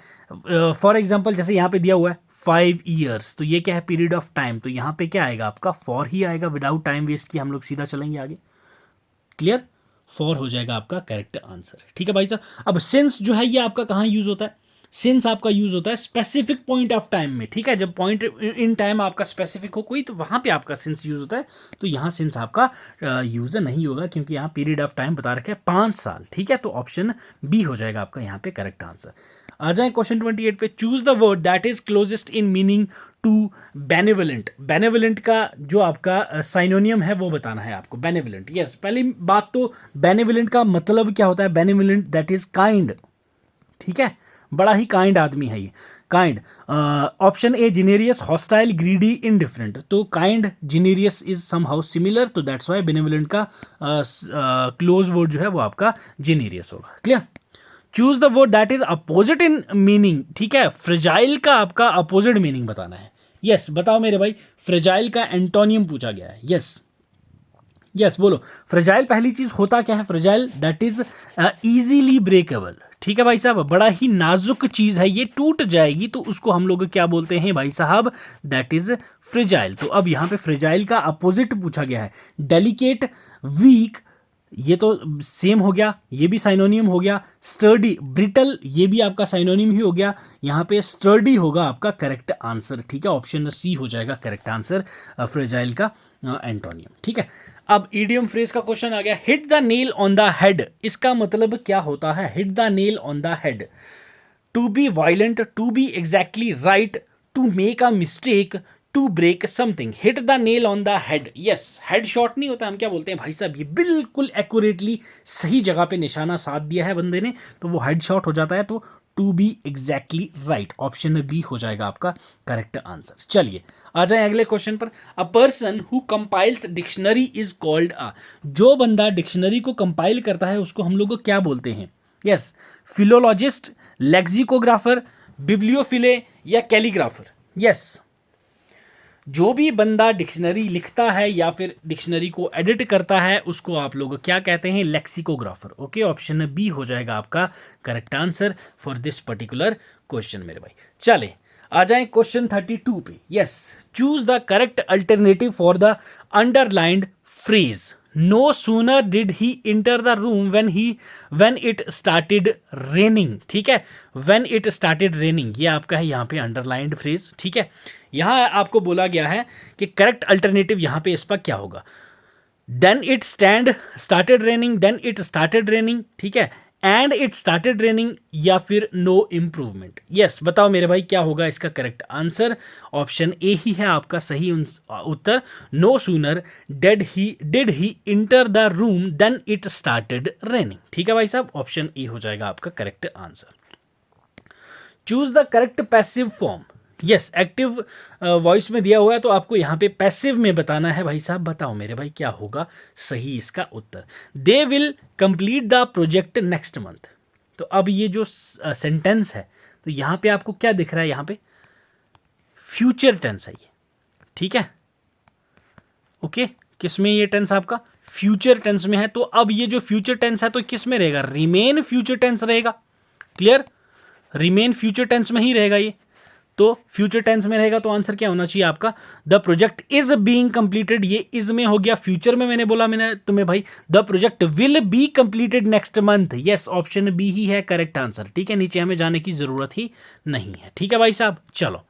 फॉर एग्जांपल जैसे यहां पे दिया हुआ है 5 years, तो ये क्या है, पीरियड ऑफ टाइम। तो यहां पे क्या आएगा, आपका फॉर ही आएगा, विदाउट टाइम वेस्ट किए हम लोग सीधा चलेंगे आगे। क्लियर, फॉर हो जाएगा आपका करेक्ट आंसर। ठीक है भाई साहब, अब सिंस जो है ये आपका कहां यूज होता है, सिंस आपका यूज होता है स्पेसिफिक पॉइंट ऑफ टाइम में। ठीक है, जब पॉइंट इन टाइम आपका स्पेसिफिक हो कोई, तो वहां पे आपका सिंस यूज होता है। तो यहां सिंस आपका यूज नहीं होगा, क्योंकि यहां पीरियड ऑफ टाइम बता रखा है 5 साल। ठीक है, तो ऑप्शन बी हो जाएगा आपका यहां पे करेक्ट आंसर। आ जाए क्वेश्चन 28 पे, choose the word that is closest in meaning to benevolent. Benevolent का जो आपका साइनोनियम है वो बताना है आपको। बेनेवलेंट, यस, पहली बात तो बेनेवलेंट का मतलब क्या होता है, बेनेवलेंट दैट इज काइंड। ठीक है, बड़ा ही काइंड आदमी है ये, kind. Option A generous, hostile, greedy, indifferent. तो kind, generous is somehow similar, तो दैट्स व्हाई बेनेवलेंट का क्लोज वर्ड जो है वो आपका जिनेरियस होगा। Clear, choose the word that is opposite in meaning. ठीक है, फ्रेजाइल का आपका अपोजिट मीनिंग बताना है। यस, बताओ मेरे भाई, फ्रेजाइल का एंटोनियम पूछा गया है। यस, यस बोलो, फ्रेजाइल पहली चीज होता क्या है, fragile that is easily breakable. ठीक है भाई साहब, बड़ा ही नाजुक चीज है, ये टूट जाएगी, तो उसको हम लोग क्या बोलते हैं भाई साहब, दैट इज फ्रेजाइल। तो अब यहां पे फ्रेजाइल का अपोजिट पूछा गया है, डेलिकेट, वीक, ये तो सेम हो गया, ये भी साइनोनियम हो गया। स्टर्डी, ब्रिटल, ये भी आपका साइनोनियम ही हो गया। यहां पे स्टर्डी होगा आपका करेक्ट आंसर। ठीक है, ऑप्शन सी हो जाएगा करेक्ट आंसर, फ्रेजाइल का एंटोनियम। ठीक है, अब ईडियम फ्रेज का क्वेश्चन आ गया, hit the nail on the head. इसका मतलब क्या होता है, hit the nail on the head, to be violent, to be exactly right, to make a mistake, to break something. Hit the nail on the head, yes, head shot नहीं होता, हम क्या बोलते हैं भाई साहब, ये बिल्कुल एक्यूरेटली सही जगह पे निशाना साध दिया है बंदे ने, तो वो हेड शॉट हो जाता है। तो to be exactly right, option B हो जाएगा आपका करेक्ट आंसर। चलिए आ जाए अगले क्वेश्चन पर। A person who compiles dictionary is called अ। जो बंदा डिक्शनरी को कंपाइल करता है उसको हम लोग क्या बोलते हैं, यस, फिलोलॉजिस्ट, लेक्सिकोग्राफर, बिब्लियोफिले या कैलीग्राफर। यस, जो भी बंदा डिक्शनरी लिखता है या फिर डिक्शनरी को एडिट करता है उसको आप लोग क्या कहते हैं, लेक्सिकोग्राफर। ओके, ऑप्शन बी हो जाएगा आपका correct answer for this particular question मेरे भाई। चले आ जाए क्वेश्चन 32 पे। Yes, choose the correct alternative for the underlined phrase. No sooner did he enter the room when it started raining, ठीक है, व्हेन इट स्टार्टेड रेनिंग ये आपका है यहाँ पे अंडरलाइंड फ्रेज, ठीक है। यहाँ आपको बोला गया है कि करेक्ट अल्टरनेटिव यहाँ पे इसका क्या होगा, then it started raining, then it started raining, ठीक है, एंड इट स्टार्टेड रेनिंग, या फिर नो इम्प्रूवमेंट। यस, बताओ मेरे भाई क्या होगा इसका करेक्ट आंसर। ऑप्शन ए ही है आपका सही उत्तर। No sooner did he enter the room then it started raining, ठीक है भाई साहब, ऑप्शन ए हो जाएगा आपका correct answer. Choose the correct passive form. Yes, active voice में दिया हुआ है तो आपको यहाँ पे पैसिव में बताना है भाई साहब। बताओ मेरे भाई क्या होगा सही इसका उत्तर। They will complete the project next month. तो अब ये जो सेंटेंस है तो यहाँ पे आपको क्या दिख रहा है, यहाँ पे फ्यूचर टेंस है ये, ठीक है, ओके। किस में ये टेंस आपका फ्यूचर टेंस में है, तो अब ये जो फ्यूचर टेंस है तो किस में रहेगा, रिमेन फ्यूचर टेंस रहेगा। क्लियर, रिमेन फ्यूचर टेंस में ही रहेगा ये। तो फ्यूचर टेंस में रहेगा तो आंसर क्या होना चाहिए आपका, the project is being completed, ये इज में हो गया। फ्यूचर में मैंने बोला मैंने तुम्हें भाई the project will be completed next month. Yes, option B ही है करेक्ट आंसर, ठीक है, नीचे हमें जाने की जरूरत ही नहीं है, ठीक है भाई साहब। चलो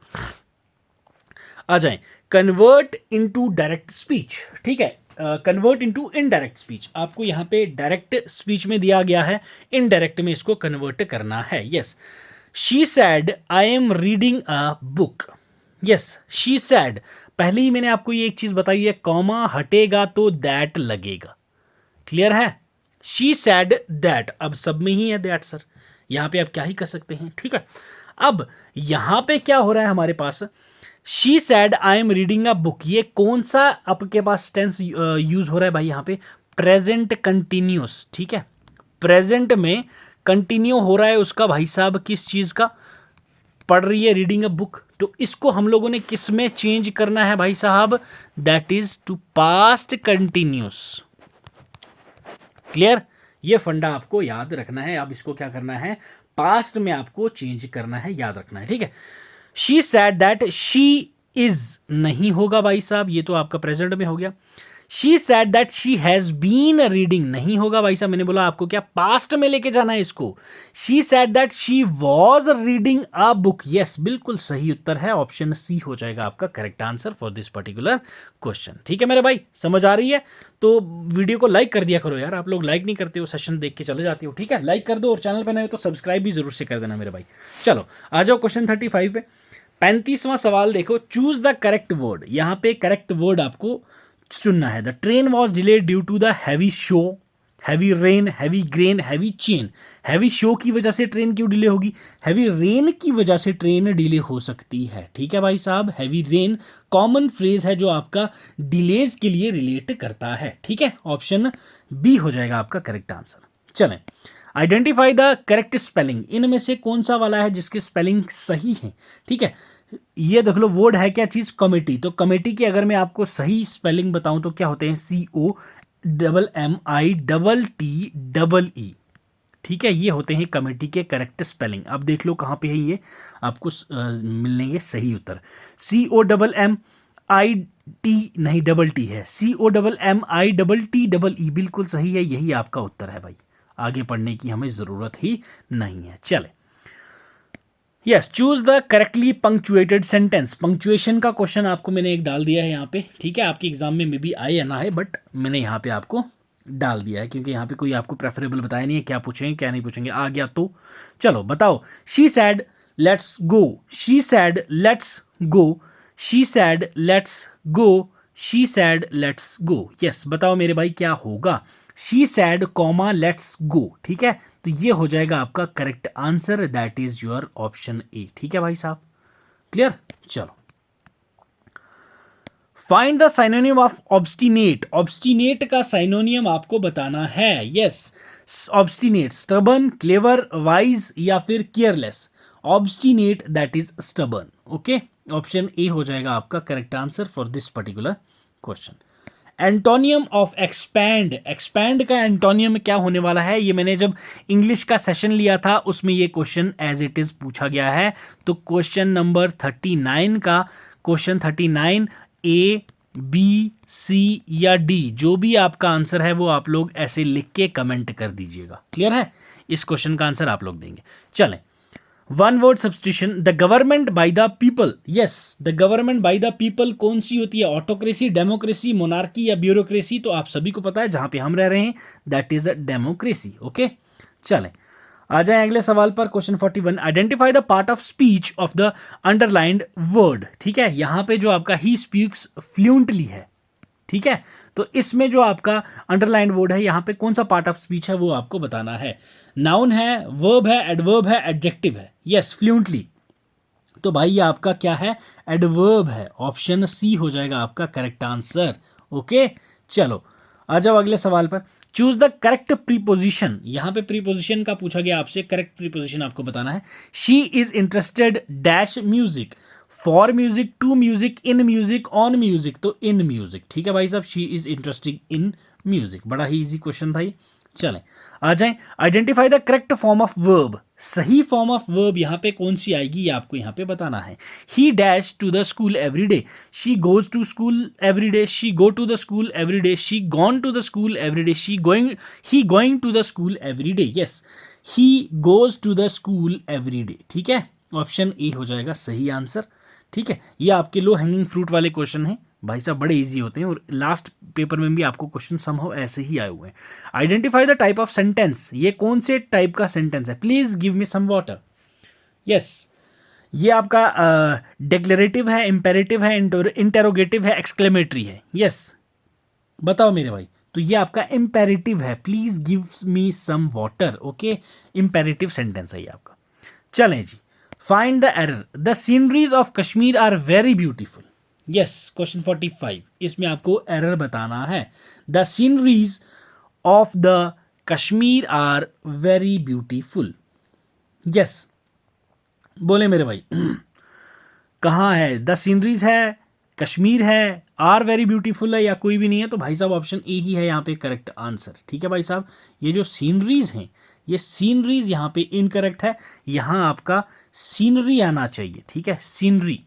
आ जाएं, कन्वर्ट इनटू डायरेक्ट स्पीच, ठीक है, कन्वर्ट इनटू इनडायरेक्ट स्पीच। आपको यहाँ पे डायरेक्ट स्पीच में दिया गया है, इनडायरेक्ट में इसको कन्वर्ट करना है। Yes, she said I am reading a book. Yes, she said, पहले ही मैंने आपको ये एक चीज बताई है, कॉमा हटेगा तो दैट लगेगा। क्लियर है, शी सैड दैट, अब सब में ही है दैट सर, यहां पे आप क्या ही कर सकते हैं, ठीक है। अब यहां पे क्या हो रहा है हमारे पास, she said I am reading a book, ये कौन सा आपके पास टेंस यूज हो रहा है भाई, यहां पे प्रेजेंट कंटिन्यूस, ठीक है, प्रेजेंट में कंटिन्यू हो रहा है उसका भाई साहब, किस चीज का, पढ़ रही है, रीडिंग अ बुक। तो इसको हम लोगों ने किस में चेंज करना है भाई साहब, that is to past continuous. Clear, ये फंडा आपको याद रखना है। अब इसको क्या करना है, पास्ट में आपको चेंज करना है, याद रखना है, ठीक है। She said that, she is नहीं होगा भाई साहब, ये तो आपका प्रेजेंट में हो गया। She said that she has been reading नहीं होगा भाई साहब, मैंने बोला आपको क्या पास्ट में लेके जाना है इसको। She said that she was reading a book. Yes, बिल्कुल सही उत्तर है, ऑप्शन सी हो जाएगा आपका correct answer for this particular question, ठीक है मेरे भाई, समझ आ रही है। तो वीडियो को लाइक कर दिया करो यार, आप लोग लाइक नहीं करते हो, सेशन देख के चले जाते हो, ठीक है, लाइक कर दो और चैनल पर नए हो तो सब्सक्राइब भी जरूर से कर देना मेरे भाई। चलो आ जाओ क्वेश्चन 35 पे। 35वां सवाल देखो, चूज द करेक्ट वर्ड। यहां पे करेक्ट वर्ड आपको चुनना है। The train was delayed due to the heavy show, heavy rain, heavy grain, heavy chain. Heavy show की वजह से ट्रेन क्यों डिले होगी, हैवी रेन की वजह से ट्रेन डिले हो सकती है, ठीक है भाई साहब। हैवी रेन कॉमन फ्रेज है जो आपका डिलेज के लिए रिलेट करता है, ठीक है, ऑप्शन बी हो जाएगा आपका करेक्ट आंसर। चलें, आइडेंटिफाई द करेक्ट स्पेलिंग, इनमें से कौन सा वाला है जिसकी स्पेलिंग सही है, ठीक है। ये देख लो, वर्ड है क्या चीज, कमेटी। तो कमेटी की अगर मैं आपको सही स्पेलिंग बताऊं तो क्या होते हैं, COMMITTEE, ठीक है, ये होते हैं कमेटी के करेक्ट स्पेलिंग। अब देख लो कहां पे है ये, आपको मिलेंगे सही उत्तर। COMMIT नहीं, डबल टी है, COMMITTEE, बिल्कुल सही है, यही आपका उत्तर है भाई। आगे पढ़ने की हमें जरूरत ही नहीं है। चले, yes, choose the correctly punctuated sentence. Punctuation का क्वेश्चन आपको मैंने एक डाल दिया है यहाँ पे, ठीक है, आपके एग्जाम में मे बी आए या ना है, बट मैंने यहाँ पे आपको डाल दिया है क्योंकि यहाँ पे कोई आपको प्रेफरेबल बताया नहीं है, क्या पूछेंगे क्या नहीं पूछेंगे, आ गया तो चलो बताओ। She said let's go, she said let's go, she said let's go, she said let's go. Yes, बताओ मेरे भाई क्या होगा, she said comma let's go, ठीक है, तो ये हो जाएगा आपका correct answer, that is your option A, ठीक है भाई साहब। क्लियर, चलो find the synonym of obstinate. Obstinate का साइनोनियम आपको बताना है। Yes, obstinate, stubborn, clever, wise या फिर careless. Obstinate that is stubborn, okay, option A हो जाएगा आपका correct answer for this particular question. Antonym of expand, expand का एंटोनियम क्या होने वाला है, ये मैंने जब इंग्लिश का सेशन लिया था उसमें ये क्वेश्चन एज इट इज पूछा गया है। तो क्वेश्चन नंबर 39 का, क्वेश्चन 39 A बी, सी या डी, जो भी आपका आंसर है वो आप लोग ऐसे लिख के कमेंट कर दीजिएगा। क्लियर है? इस क्वेश्चन का आंसर आप लोग देंगे। चलें, one word substitution, the government by the people. Yes, the government by the people कौन सी होती है? ऑटोक्रेसी, डेमोक्रेसी, मोनार्की या ब्यूरोक्रेसी? तो आप सभी को पता है जहां पे हम रह रहे हैं that is a democracy. Okay, चलें आ जाए अगले सवाल पर। Question 41, identify the part of speech of the underlined word. ठीक है, यहां पे जो आपका ही स्पीक्स फ्लुएंटली है, ठीक है, तो इसमें जो आपका अंडरलाइंड वर्ड है यहां पे कौन सा पार्ट ऑफ स्पीच है वो आपको बताना है। नाउन है, वर्ब है, एडवर्ब है, एडजेक्टिव है? Yes, fluently. तो भाई ये आपका क्या है? एडवर्ब है। ऑप्शन सी हो जाएगा आपका करेक्ट आंसर। ओके, चलो आ जाओ अगले सवाल पर। Choose the correct preposition. यहां पे प्रीपोजिशन का पूछा गया आपसे, करेक्ट प्रीपोजिशन आपको बताना है। She is interested dash music, for music, to music, in music, on music? तो इन म्यूजिक। ठीक है भाई साहब, she is interested in music. बड़ा ही इजी क्वेश्चन था ये। चलें आ जाएं, identify the correct form of verb. सही फॉर्म ऑफ वर्ब यहां पे कौन सी आएगी ये आपको यहां पे बताना है। He dash to the school every day, she goes to school every day, she go to the school every day, she gone to the school every day, he going to the school every day. Yes, he goes to the school every day. ठीक है, option A हो जाएगा सही answer. ठीक है, ये आपके low hanging fruit वाले क्वेश्चन हैं भाई साहब, बड़े इजी होते हैं और लास्ट पेपर में भी आपको क्वेश्चन समहाउ ऐसे ही आए हुए हैं। Identify the type of sentence. ये कौन से टाइप का सेंटेंस है? Please give me some water. Yes, ये आपका डिक्लेरेटिव है, इंपेरेटिव है, इंटेरोगेटिव है, एक्सक्लेमेटरी है? यस, बताओ मेरे भाई। तो ये आपका इंपेरेटिव है। Please give me some water. Okay, imperative sentence है ये आपका। चलें जी, find the error. The sceneries of Kashmir are very beautiful. Yes, question 45, इसमें आपको एरर बताना है। The sceneries of the Kashmir are very beautiful. Yes, बोले मेरे भाई कहाँ है? द सीनरीज है, कश्मीर है, आर वेरी ब्यूटीफुल है, या कोई भी नहीं है? तो भाई साहब ऑप्शन ए ही है यहाँ पे करेक्ट आंसर। ठीक है भाई साहब, ये जो सीनरीज हैं, ये सीनरीज यहाँ पे इनकरेक्ट है। यहाँ आपका सीनरी आना चाहिए। ठीक है, सीनरी।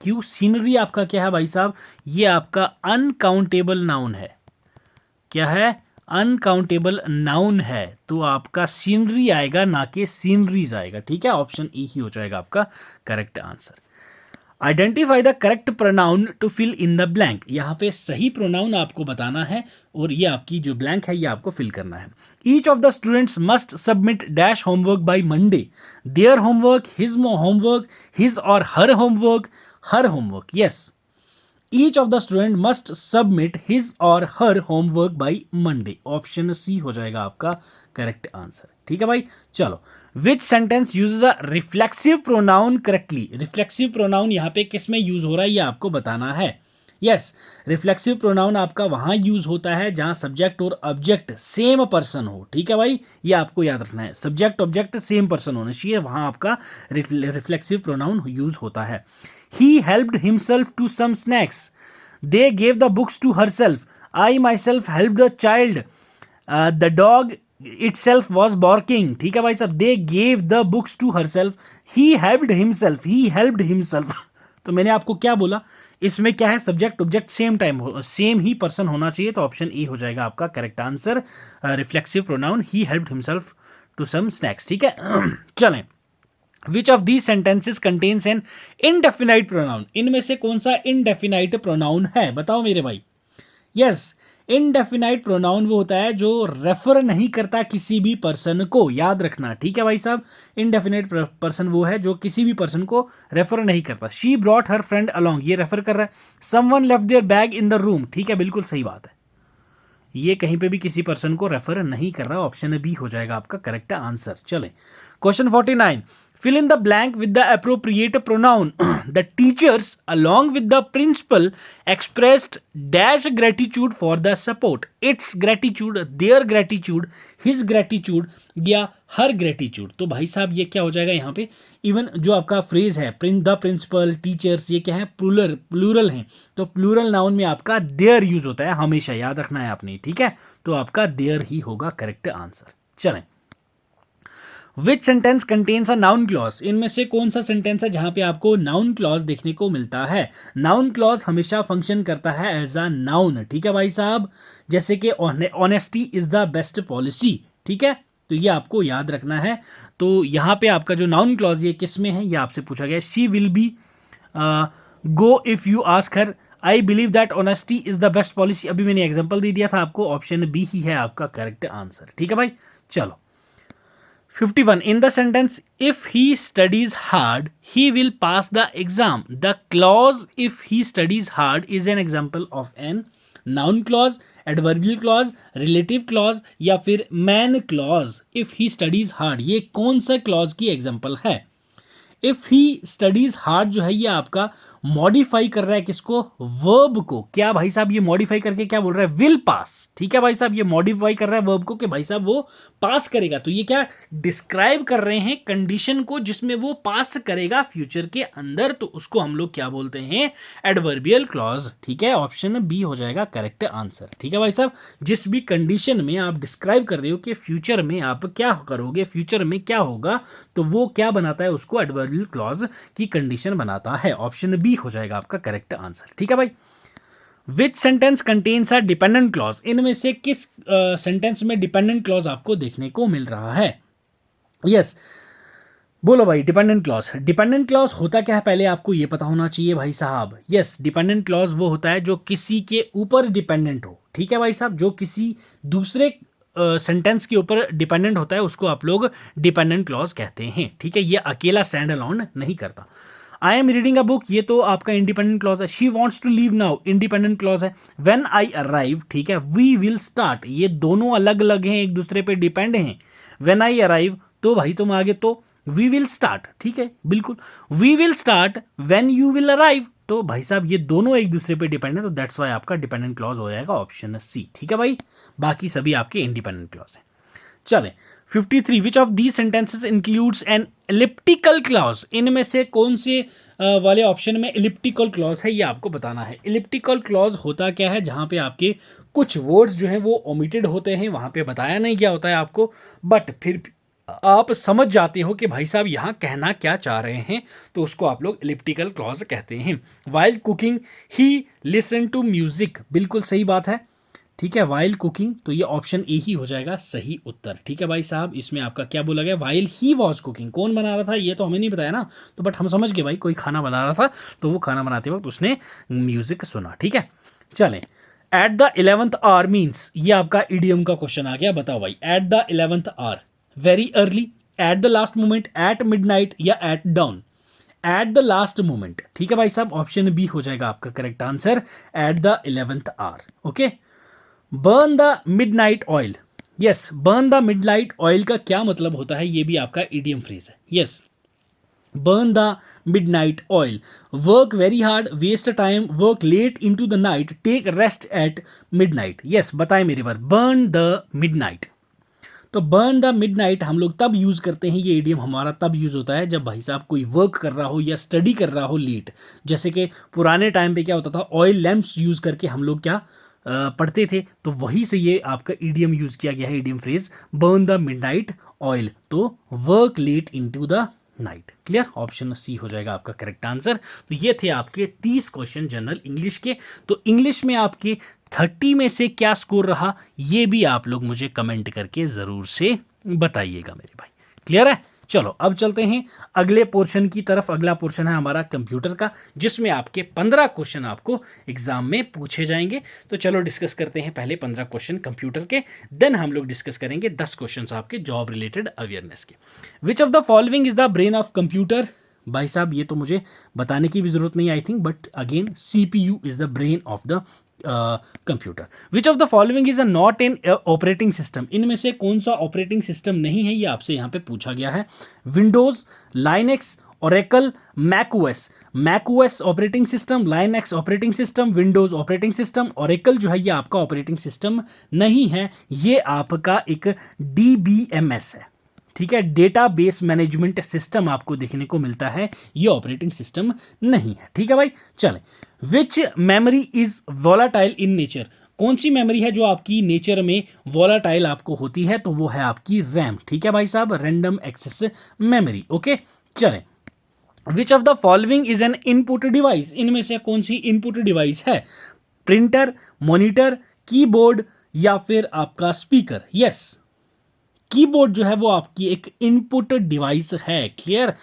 क्यों? सीनरी आपका क्या है भाई साहब? ये आपका अनकाउंटेबल नाउन है। क्या है? अनकाउंटेबल नाउन है, तो आपका सीनरी आएगा ना कि सीनरीज आएगा। ठीक है, ऑप्शन ई ही हो जाएगा आपका correct answer. Identify the correct pronoun to fill in the blank. यहाँ पे सही प्रोनाउन आपको बताना है और ये आपकी जो ब्लैंक है ये आपको फिल करना है। Each of the students must submit dash homework by Monday, their homework, his homework, his or her homework, her homework. Yes, each of the student must submit his or her homework by Monday. Option C हो जाएगा आपका correct answer. ठीक है भाई, चलो। Which sentence uses a reflexive pronoun correctly. Reflexive pronoun यहाँ पे किस में यूज हो रहा है ये आपको बताना है। यस, रिफ्लेक्सिव प्रोनाउन आपका वहां यूज होता है जहां सब्जेक्ट और ऑब्जेक्ट सेम पर्सन हो। ठीक है भाई, ये आपको याद रखना है, सब्जेक्ट ऑब्जेक्ट सेम पर्सन होना चाहिए, वहां आपका रिफ्लेक्सिव प्रोनाउन यूज होता है। He helped himself to some snacks. They gave the books to herself. I myself helped the child. The dog itself was barking. ठीक है भाई साहब, they gave the books to herself. He helped himself. He helped himself. तो मैंने आपको क्या बोला? इसमें क्या है? Subject object same time same ही पर्सन होना चाहिए, तो ऑप्शन ए हो जाएगा आपका correct answer. Reflexive pronoun he helped himself to some snacks. ठीक है, चलें। Which of these sentences contains an indefinite pronoun? इनमें से कौन सा indefinite pronoun है? बताओ मेरे भाई। Yes, indefinite pronoun वो होता है जो रेफर नहीं करता किसी भी पर्सन को, याद रखना। ठीक है भाई साहब, indefinite पर्सन वो है जो किसी भी पर्सन को रेफर नहीं करता। She brought her friend along, ये रेफर कर रहा है। Someone left their bag in the room, ठीक है, बिल्कुल सही बात है, ये कहीं पे भी किसी पर्सन को रेफर नहीं कर रहा। ऑप्शन बी हो जाएगा आपका करेक्ट आंसर। चले, question 49, fill in the blank with the appropriate pronoun. The teachers along with the principal expressed dash gratitude for the support. Its gratitude, their gratitude, his gratitude या her gratitude. तो भाई साहब ये क्या हो जाएगा यहाँ पे? इवन जो आपका फ्रेज है द प्रिंसिपल, टीचर्स, ये क्या है? प्लूरल हैं, तो प्लूरल नाउन में आपका देयर यूज होता है, हमेशा याद रखना है आपने। ठीक है, तो आपका देयर ही होगा करेक्ट आंसर। चलें, विच sentence contains a noun clause, इनमें से कौन सा सेंटेंस है जहां पे आपको नाउन क्लॉज देखने को मिलता है। नाउन क्लॉज हमेशा फंक्शन करता है एज अ नाउन, ठीक है भाई साहब, जैसे कि honesty is the best policy, ठीक है, तो ये आपको याद रखना है। तो यहां पे आपका जो नाउन क्लॉज ये किस में है, ये आपसे पूछा गया। She will be go if you ask her, I believe that honesty is the best policy, अभी मैंने एग्जांपल दे दिया था आपको, ऑप्शन बी ही है आपका करेक्ट आंसर, ठीक है भाई। चलो 51 in the sentence, if he studies hard he will pass the exam, the clause if he studies hard is an example of an noun clause, adverbial clause, relative clause या फिर man clause। if he studies hard ये कौन सा clause की example है। If he studies hard जो है ये आपका मॉडिफाई कर रहा है किसको, वर्ब को। क्या भाई साहब ये मॉडिफाई करके क्या बोल रहा है, विल पास, ठीक है भाई साहब, ये मॉडिफाई कर रहा है वर्ब को कि भाई साहब वो पास करेगा। तो ये क्या डिस्क्राइब कर रहे हैं कंडीशन को जिसमें वो पास करेगा फ्यूचर के अंदर, तो उसको हम लोग क्या बोलते हैं, एडवर्बियल क्लॉज, ठीक है। ऑप्शन बी हो जाएगा करेक्ट आंसर, ठीक है भाई साहब। जिस भी कंडीशन में आप डिस्क्राइब कर रहे हो कि फ्यूचर में आप क्या करोगे, फ्यूचर में क्या होगा, तो वो क्या बनाता है, उसको एडवर्बियल क्लॉज की कंडीशन बनाता है। ऑप्शन बी हो जाएगा आपका करेक्ट आंसर, ठीक है भाई। विच sentence contains a dependent clause, इनमें से किस सेंटेंस में डिपेंडेंट क्लॉज आपको देखने को मिल रहा है। यस बोलो भाई, डिपेंडेंट क्लॉज। डिपेंडेंट क्लॉज होता क्या है पहले आपको ये पता होना चाहिए भाई साहब। यस डिपेंडेंट क्लॉज वो होता है जो किसी के ऊपर डिपेंडेंट हो, ठीक है भाई साहब, जो किसी दूसरे सेंटेंस के ऊपर डिपेंडेंट होता है उसको आप लोग डिपेंडेंट क्लॉज कहते हैं, ठीक है। ये अकेला स्टैंड अलोन नहीं करता। I am reading a book, ये तो आपका इंडिपेंडेंट क्लॉज है। She wants to leave now, independent clause है। व्हेन आई अराइव, ठीक है। वी विल स्टार्ट, ये दोनों अलग अलग हैं, एक दूसरे पे डिपेंड हैं। व्हेन आई अराइव तो भाई तुम आगे तो वी विल स्टार्ट, ठीक है, बिल्कुल। We will start when you will arrive, तो भाई साहब ये दोनों एक दूसरे पे डिपेंड है, तो दैट्स वाई आपका डिपेंडेंट क्लॉज हो जाएगा ऑप्शन सी, ठीक है भाई। बाकी सभी आपके इंडिपेंडेंट क्लॉज हैं। चले 53 which of the sentences includes an elliptical clause, इनमें से कौन से वाले ऑप्शन में एलिप्टिकल क्लॉज है ये आपको बताना है। एलिप्टिकल क्लॉज होता क्या है, जहां पे आपके कुछ वर्ड्स जो हैं वो ओमिटेड होते हैं, वहां पे बताया नहीं गया होता है आपको, बट फिर आप समझ जाते हो कि भाई साहब यहाँ कहना क्या चाह रहे हैं, तो उसको आप लोग एलिप्टिकल क्लॉज कहते हैं। While cooking he listen to music, बिल्कुल सही बात है, ठीक है। वाइल कुकिंग, तो ये ऑप्शन ए ही हो जाएगा सही उत्तर, ठीक है भाई साहब। इसमें आपका क्या बोला गया, वाइल ही वॉज कुकिंग, कौन बना रहा था ये तो हमें नहीं बताया ना, तो बट हम समझ गए भाई कोई खाना बना रहा था, तो वो खाना बनाते वक्त उसने म्यूजिक सुना, ठीक है। चलें eight the 11th hour means, ये आपका इडियम का क्वेश्चन आ गया, बताओ भाई। At the 11th hour, very early, at the last moment, at midnight या at dawn. At the last moment, ठीक है भाई साहब, ऑप्शन बी हो जाएगा आपका correct answer, at the 11th hour, okay. Burn the midnight oil, yes burn the midnight oil का क्या मतलब होता है, ये भी आपका इडियम फ्रेज है। Yes burn the midnight oil, work very hard, waste time, work late into the night, take rest at midnight. Yes बताएं मेरी बार, बर्न द मिडनाइट, तो बर्न द मिडनाइट हम लोग तब यूज़ करते हैं, ये इडियम हमारा तब यूज़ होता है जब भाई साहब कोई वर्क कर रहा हो या स्टडी कर रहा हो लेट। जैसे कि पुराने टाइम पे क्या होता था, ऑयल लैंप्स यूज़ करके हम लोग क्या पढ़ते थे, तो वहीं से ये आपका इडियम यूज़ किया गया है, idiom phrase burn the midnight oil, तो work late into the night. Clear, option C हो जाएगा आपका करेक्ट आंसर। तो ये थे आपके 30 क्वेश्चन जनरल इंग्लिश के। तो इंग्लिश में आपके 30 में से क्या स्कोर रहा, ये भी आप लोग मुझे कमेंट करके ज़रूर से बताइएगा मेरे भाई। क्लियर है, चलो अब चलते हैं अगले पोर्शन की तरफ। अगला पोर्शन है हमारा कंप्यूटर का, जिसमें आपके 15 क्वेश्चन आपको एग्जाम में पूछे जाएंगे। तो चलो डिस्कस करते हैं पहले 15 क्वेश्चन कंप्यूटर के, देन हम लोग डिस्कस करेंगे 10 क्वेश्चन आपके जॉब रिलेटेड अवेयरनेस के। विच of the following is the brain of computer, भाई साहब ये तो मुझे बताने की भी जरूरत नहीं I think, but again CPU is the brain of the computer. Which of the following is a not an operating system, इनमें से कौन सा ऑपरेटिंग सिस्टम नहीं है, ये आपसे यहाँ पे पूछा गया है। Windows, Linux, Oracle, macOS. MacOS operating system, Linux operating system, Windows operating system, Oracle जो है ये आपका ऑपरेटिंग सिस्टम नहीं है, ये आपका एक DBMS है, ठीक है, डेटाबेस मैनेजमेंट सिस्टम आपको देखने को मिलता है, ये ऑपरेटिंग सिस्टम नहीं है, ठीक है भाई। चले which memory is volatile in nature, कौन सी मेमोरी है जो आपकी नेचर में वॉलाटाइल आपको होती है, तो वो है आपकी रैम। ठीक है भाई साहब, रैंडम एक्सेस मेमोरी। ओके, चलें। Which of the following is an input device, इनमें से कौन सी इनपुट डिवाइस है? प्रिंटर, मॉनिटर, कीबोर्ड या फिर आपका स्पीकर। यस, कीबोर्ड जो है वो आपकी एक इनपुट डिवाइस है। क्लियर,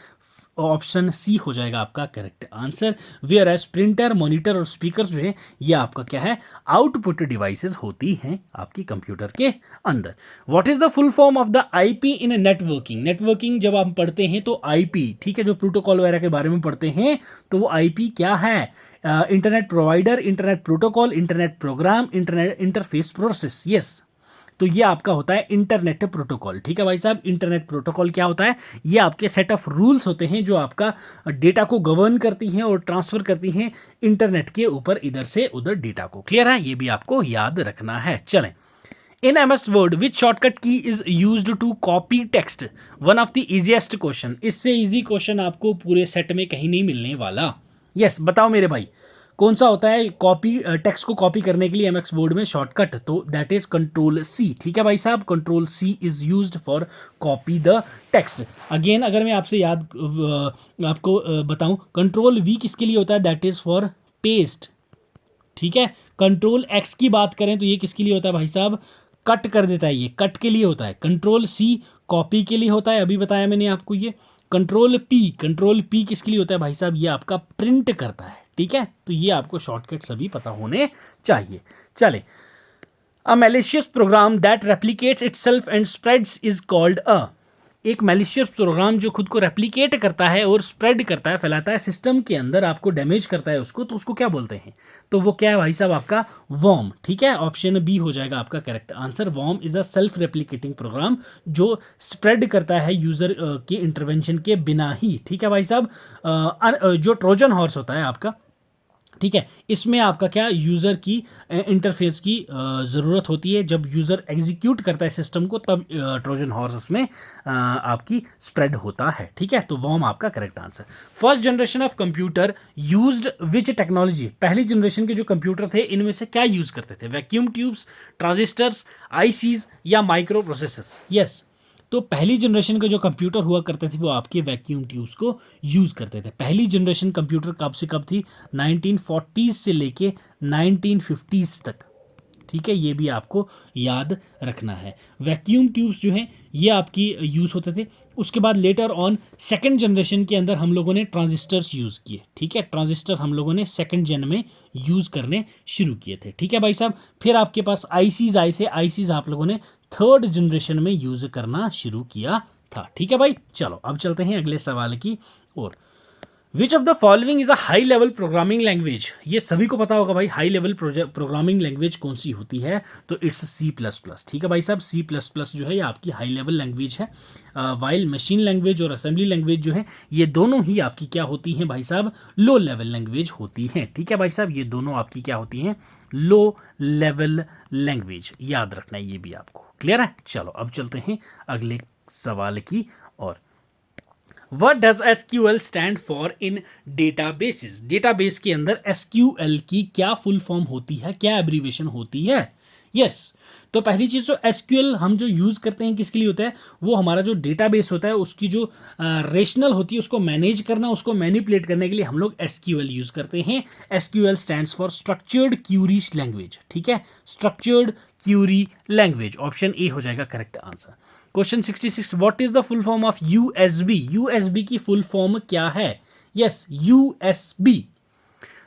ऑप्शन सी हो जाएगा आपका correct answer. Whereas printer, monitor और स्पीकर जो है ये आपका क्या है, आउटपुट डिवाइसेस होती हैं आपकी कंप्यूटर के अंदर। What is the full form of the IP in networking? Networking जब हम पढ़ते हैं तो आईपी, ठीक है, जो प्रोटोकॉल वगैरह के बारे में पढ़ते हैं तो वो आईपी क्या है? Internet provider, internet protocol, internet program, internet interface process. Yes, तो ये आपका होता है इंटरनेट प्रोटोकॉल। ठीक है भाई साहब, इंटरनेट प्रोटोकॉल क्या होता है? ये आपके सेट ऑफ रूल्स होते हैं जो आपका डेटा को गवर्न करती हैं और ट्रांसफर करती हैं इंटरनेट के ऊपर, इधर से उधर डेटा को। क्लियर है, ये भी आपको याद रखना है। चलें, in MS Word which shortcut key is used to copy text? One of the easiest question, इससे इजी क्वेश्चन आपको पूरे सेट में कहीं नहीं मिलने वाला। यस, बताओ मेरे भाई, कौन सा होता है कॉपी टेक्स्ट को कॉपी करने के लिए MS Word में शॉर्टकट? तो दैट इज कंट्रोल सी। ठीक है भाई साहब, control C is used for copy the text. Again अगर मैं आपसे आपको बताऊं, कंट्रोल V किसके लिए होता है? That is for paste. ठीक है, कंट्रोल X की बात करें तो ये किसके लिए होता है भाई साहब? कट कर देता है, ये कट के लिए होता है। कंट्रोल C कॉपी के लिए होता है, अभी बताया मैंने आपको ये। कंट्रोल P किसके लिए होता है भाई साहब? ये आपका प्रिंट करता है। ठीक है, तो ये आपको शॉर्टकट सभी पता होने चाहिए। चले, a malicious program that replicates itself and spreads is called a. एक मैलिशियस प्रोग्राम जो खुद को रेप्लिकेट करता है और स्प्रेड करता है, फैलाता है सिस्टम के अंदर, आपको डैमेज करता है उसको, तो उसको क्या बोलते हैं? तो वो क्या है भाई साहब? आपका वॉर्म। ठीक है, ऑप्शन बी हो जाएगा आपका correct answer. Worm is a self replicating program जो स्प्रेड करता है यूजर के इंटरवेंशन के बिना ही। ठीक है भाई साहब, जो ट्रोजन हॉर्स होता है आपका, ठीक है, इसमें आपका क्या, यूज़र की इंटरफेस की ज़रूरत होती है। जब यूज़र एग्जीक्यूट करता है सिस्टम को तब ट्रोजन हॉर्स उसमें आपकी स्प्रेड होता है। ठीक है, तो वॉर्म आपका correct answer. First generation of computer used which technology? पहली जनरेशन के जो कंप्यूटर थे इनमें से क्या यूज़ करते थे? वैक्यूम ट्यूब्स, ट्रांजिस्टर्स, आईसीज या माइक्रो प्रोसेसर्स? यस, तो पहली जनरेशन के जो कंप्यूटर हुआ करते थे वो आपके वैक्यूम ट्यूब्स को यूज़ करते थे। पहली जनरेशन कंप्यूटर कब से कब थी? 1940s से लेके 1950s तक। ठीक है, ये भी आपको याद रखना है। वैक्यूम ट्यूब्स जो हैं ये आपकी यूज़ होते थे। उसके बाद लेटर ऑन सेकंड जनरेशन के अंदर हम लोगों ने ट्रांजिस्टर्स यूज़ किए। ठीक है, ट्रांजिस्टर हम लोगों ने सेकंड जेन में यूज़ करने शुरू किए थे। ठीक है भाई साहब, फिर आपके पास आईसीज आए से, आईसीज आप लोगों ने थर्ड जनरेशन में यूज़ करना शुरू किया था। ठीक है भाई, चलो अब चलते हैं अगले सवाल की ओर। Which of the following is a high level programming language? ये सभी को पता होगा भाई, हाई लेवल प्रोग्रामिंग लैंग्वेज कौन सी होती है? तो इट्स C++। ठीक है भाई साहब, C++ जो है ये आपकी हाई लेवल लैंग्वेज है। वाइल मशीन लैंग्वेज और असेंबली लैंग्वेज जो है ये दोनों ही आपकी क्या होती हैं भाई साहब? लो लेवल लैंग्वेज होती हैं। ठीक है भाई साहब, ये दोनों आपकी क्या होती हैं? Low level language. याद रखना है ये भी आपको। क्लियर है? चलो अब चलते हैं अगले सवाल की ओर। What does SQL stand for in databases? Database के अंदर SQL की क्या फुल फॉर्म होती है, क्या एब्रीवेशन होती है? यस, तो पहली चीज़ तो SQL हम जो यूज़ करते हैं किसके लिए होता है? वो हमारा जो डेटाबेस होता है उसकी जो रेशनल होती है उसको मैनेज करना, उसको मैनिपुलेट करने के लिए हम लोग SQL यूज़ करते हैं। SQL stands for structured query language. ठीक है, structured query language, option A हो जाएगा correct answer. Question 66, what is the full form of USB? USB की फुल फॉर्म क्या है? Yes, USB,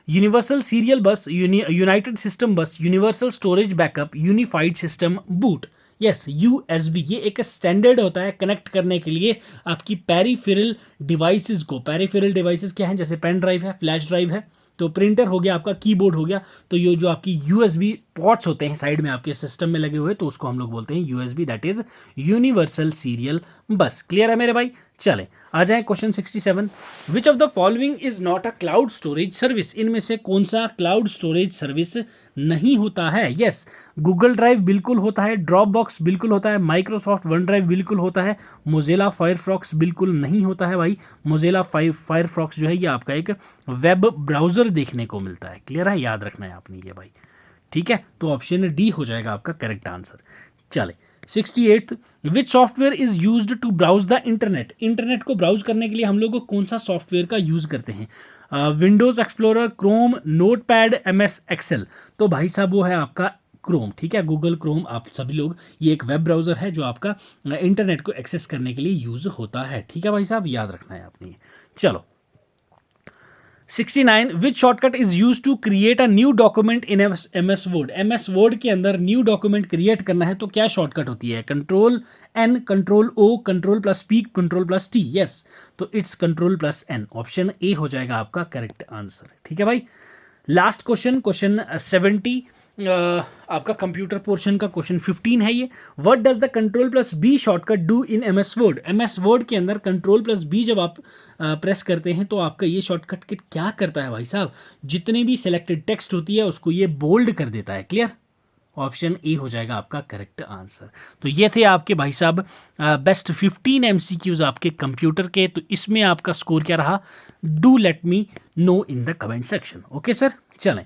universal serial bus, united system bus, universal storage backup, unified system boot. Yes, USB ये एक standard होता है connect करने के लिए आपकी पेरिफेरल डिवाइसेस को। पेरिफेरल डिवाइसेस क्या हैं? जैसे पेन ड्राइव है, फ्लैश ड्राइव है, तो प्रिंटर हो गया आपका, कीबोर्ड हो गया, तो ये जो आपकी USB पोर्ट्स होते हैं साइड में आपके सिस्टम में लगे हुए, तो उसको हम लोग बोलते हैं USB, that is universal serial बस। क्लियर है मेरे भाई? चलें आ जाए question 67, which of the following is not a cloud storage service? इनमें से कौन सा क्लाउड स्टोरेज सर्विस नहीं होता है? यस, गूगल ड्राइव बिल्कुल होता है, ड्रॉप बॉक्स बिल्कुल होता है, माइक्रोसॉफ्ट वन ड्राइव बिल्कुल होता है, मोजिला फायरफॉक्स बिल्कुल नहीं होता है भाई। मोजिला फायरफॉक्स जो है ये आपका एक वेब ब्राउज़र देखने को मिलता है। क्लियर है? याद रखना है आपने ये भाई। ठीक है, तो ऑप्शन डी हो जाएगा आपका करेक्ट आंसर। चले 68th, which software is used to browse the internet. Internet को ब्राउज करने के लिए हम लोग कौन सा सॉफ्टवेयर का यूज करते हैं? Windows Explorer, Chrome, Notepad, MS Excel. तो भाई साहब वो है आपका क्रोम, ठीक है, गूगल क्रोम। आप सभी लोग, ये एक वेब ब्राउज़र है जो आपका इंटरनेट को एक्सेस करने के लिए यूज़ होता है, ठीक है भाई साहब, याद रखना है आपने। चलो 69, which shortcut is use to create a new document in MS Word. MS Word के अंदर न्यू डॉक्यूमेंट क्रिएट करना है तो क्या शॉर्टकट होती है? Ctrl+N, Ctrl+O, Ctrl+P, Ctrl+T। Yes, तो इट्स Ctrl+N। ऑप्शन ए हो जाएगा आपका करेक्ट आंसर, ठीक है भाई। लास्ट क्वेश्चन, क्वेश्चन 70, आपका कंप्यूटर पोर्शन का क्वेश्चन 15 है ये। What does the Ctrl+B shortcut do in MS Word. MS Word के अंदर Ctrl+B जब आप प्रेस करते हैं तो आपका ये शॉर्टकट क्या करता है भाई साहब? जितने भी सिलेक्टेड टेक्स्ट होती है उसको ये बोल्ड कर देता है। क्लियर? ऑप्शन ए हो जाएगा आपका करेक्ट आंसर। तो ये थे आपके भाई साहब बेस्ट 15 MCQs आपके कंप्यूटर के। तो इसमें आपका स्कोर क्या रहा? Do let me know in the comment section. Okay sir, चलें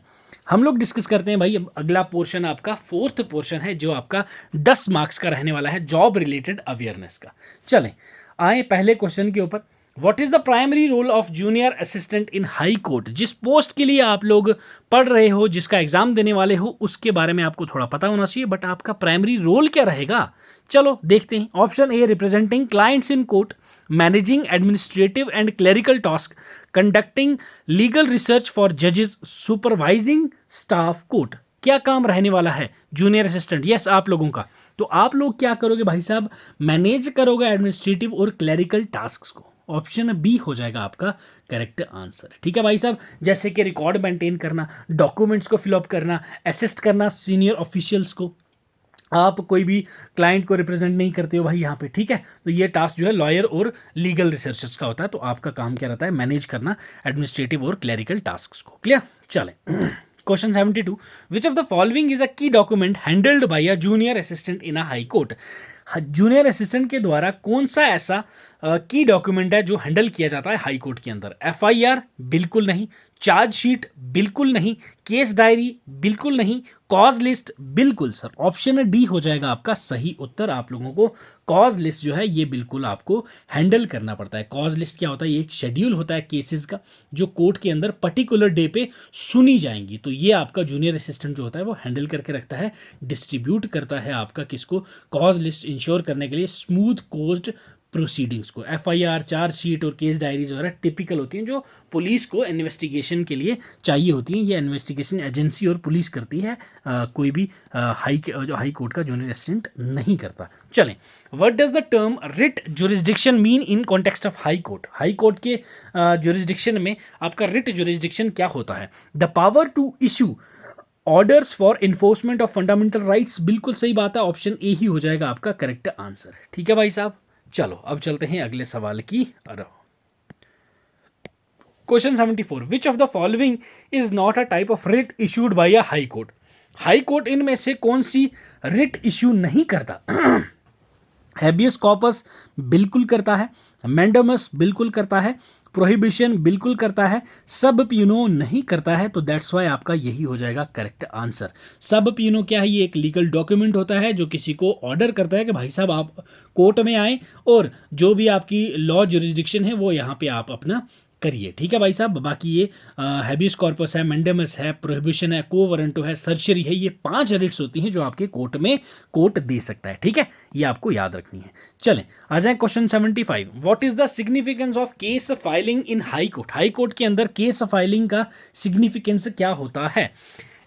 हम लोग डिस्कस करते हैं भाई। अब अगला पोर्शन आपका फोर्थ पोर्शन है जो आपका 10 मार्क्स का रहने वाला है, जॉब रिलेटेड अवेयरनेस का। चलें आए पहले क्वेश्चन के ऊपर। What is the primary role of junior assistant in high court. जिस पोस्ट के लिए आप लोग पढ़ रहे हो, जिसका एग्जाम देने वाले हो, उसके बारे में आपको थोड़ा पता होना चाहिए, बट आपका प्राइमरी रोल क्या रहेगा? चलो देखते हैं। Option A, representing clients in court, managing administrative and clerical task, conducting legal research for जजेस, सुपरवाइजिंग स्टाफ कोर्ट। क्या काम रहने वाला है जूनियर असिस्टेंट? यस, आप लोगों का। तो आप लोग क्या करोगे भाई साहब? मैनेज करोगे एडमिनिस्ट्रेटिव और क्लेरिकल टास्क को। ऑप्शन बी हो जाएगा आपका करेक्ट आंसर, ठीक है भाई साहब। जैसे कि रिकॉर्ड मेंटेन करना, डॉक्यूमेंट्स को फिलअप करना, असिस्ट करना सीनियर ऑफिशियल्स को। आप कोई भी क्लाइंट को रिप्रेजेंट नहीं करते हो भाई यहाँ पे, ठीक है, तो ये टास्क जो है लॉयर और लीगल रिसर्चर्स का होता है। तो आपका काम क्या रहता है? मैनेज करना एडमिनिस्ट्रेटिव और क्लेरिकल टास्क को। क्लियर? चले question 72, which of the following is a key document handled by a junior assistant in a high court. Junior assistant के द्वारा कौन सा ऐसा की डॉक्यूमेंट है जो हैंडल किया जाता है हाई कोर्ट के अंदर? FIR बिल्कुल नहीं, चार्जशीट बिल्कुल नहीं, केस डायरी बिल्कुल नहीं, कॉज लिस्ट बिल्कुल। सर ऑप्शन डी हो जाएगा आपका सही उत्तर। आप लोगों को कॉज लिस्ट जो है ये बिल्कुल आपको हैंडल करना पड़ता है। कॉज लिस्ट क्या होता है? ये एक शेड्यूल होता है केसेस का जो कोर्ट के अंदर पर्टिकुलर डे पे सुनी जाएंगी। तो ये आपका जूनियर असिस्टेंट जो होता है वो हैंडल करके रखता है, डिस्ट्रीब्यूट करता है आपका किसको? कॉज लिस्ट इंश्योर करने के लिए स्मूथ कोर्ट प्रोसीडिंग्स को। FIR, चार्जशीट और केस डायरीज वगैरह टिपिकल होती हैं जो पुलिस को इन्वेस्टिगेशन के लिए चाहिए होती हैं। ये इन्वेस्टिगेशन एजेंसी और पुलिस करती है, कोई भी हाई कोर्ट का जूनियर असिस्टेंट नहीं करता। चलें, what does the term writ jurisdiction mean in context of high court. High court के जुरिस्डिक्शन में आपका रिट जुरिस्डिक्शन क्या होता है? The power to issue orders for enforcement of fundamental rights. बिल्कुल सही बात है, ऑप्शन ए ही हो जाएगा आपका करेक्ट आंसर, ठीक है भाई साहब। चलो अब चलते हैं अगले सवाल की तरफ। Question 74, which of the following is not a type of writ issued by a high court. High court इनमें से कौन सी रिट इश्यू नहीं करता? हैबियस कॉर्पस बिल्कुल करता है, मैंडेमस बिल्कुल करता है, प्रोहिबिशन बिल्कुल करता है, सब प्यूनो नहीं करता है। तो दैट्स वाई आपका यही हो जाएगा करेक्ट आंसर। सब प्यूनो क्या है? ये एक लीगल डॉक्यूमेंट होता है जो किसी को ऑर्डर करता है कि भाई साहब आप कोर्ट में आए और जो भी आपकी लॉ जुरिस्डिक्शन है वो यहाँ पे आप अपना करिए, ठीक है भाई साहब। बाकी ये हैबियस कॉर्पस है, मैंडेमस है, प्रोहिबिशन है, को वारंटो है, सर्जरी है, ये 5 रिट्स होती हैं जो आपके कोर्ट में कोर्ट दे सकता है, ठीक है, ये आपको याद रखनी है। चलें आ जाए question 75, what is the significance of case filing in high court. High court के अंदर केस फाइलिंग का सिग्निफिकेंस क्या होता है?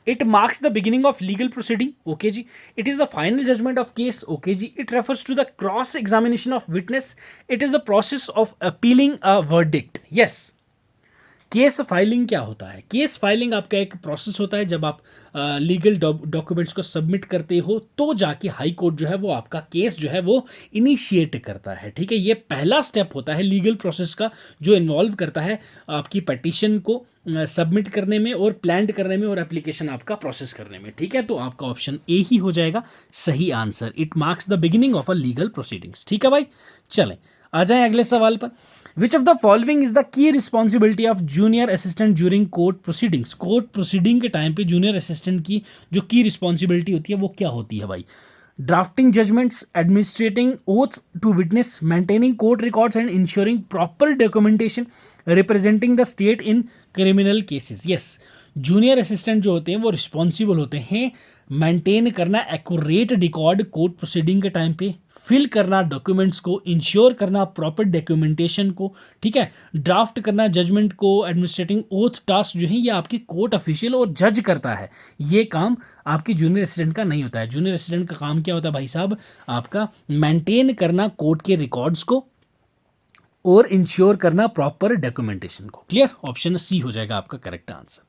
It marks the beginning of legal proceeding. Okay जी. It is the final judgment of case. Okay जी. It refers to the cross examination of witness. It is the process of appealing a verdict. Yes. Case filing क्या होता है? Case filing आपका एक process होता है जब आप लीगल डॉक्यूमेंट्स को सबमिट करते हो तो जाके हाई कोर्ट जो है वो आपका केस जो है वो इनिशिएट करता है, ठीक है। ये पहला स्टेप होता है लीगल प्रोसेस का जो इन्वॉल्व करता है आपकी पटिशन को सबमिट करने में और प्लान करने में और एप्लीकेशन आपका प्रोसेस करने में, ठीक है। तो आपका ऑप्शन ए ही हो जाएगा सही answer. It marks the beginning of a legal proceedings, ठीक है भाई। चलें आ जाएं अगले सवाल पर। विच of the following is the key responsibility of junior assistant during court proceedings. Court proceeding के टाइम पे जूनियर असिस्टेंट की जो की रिस्पॉन्सिबिलिटी होती है वो क्या होती है भाई? Drafting judgments, administrating oaths to witness, maintaining court records and ensuring proper documentation, representing the state in criminal cases. Yes, junior assistant जो होते हैं वो रिस्पॉन्सिबल होते हैं मेंटेन करना एक्यूरेट रिकॉर्ड कोर्ट प्रोसीडिंग के टाइम पे, फिल करना डॉक्यूमेंट्स को, इंश्योर करना प्रॉपर डॉक्यूमेंटेशन को, ठीक है, ड्राफ्ट करना जजमेंट को, एडमिनिस्ट्रेटिंग ओथ टास्क जो है ये आपकी कोर्ट ऑफिशियल और जज करता है। ये काम आपकी जूनियर असिस्टेंट का नहीं होता है। जूनियर असिस्टेंट का काम क्या होता है भाई साहब? आपका मेंटेन करना कोर्ट के रिकॉर्ड्स को और इंश्योर करना प्रॉपर डॉक्यूमेंटेशन को। क्लियर? ऑप्शन सी हो जाएगा आपका करेक्ट आंसर।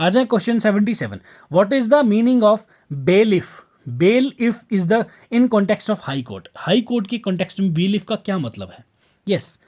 आ जाए question 77। What is the meaning of bailiff? Bailiff is the in context of high court. High court के कॉन्टेक्स्ट में बेल इफ का क्या मतलब है? यस,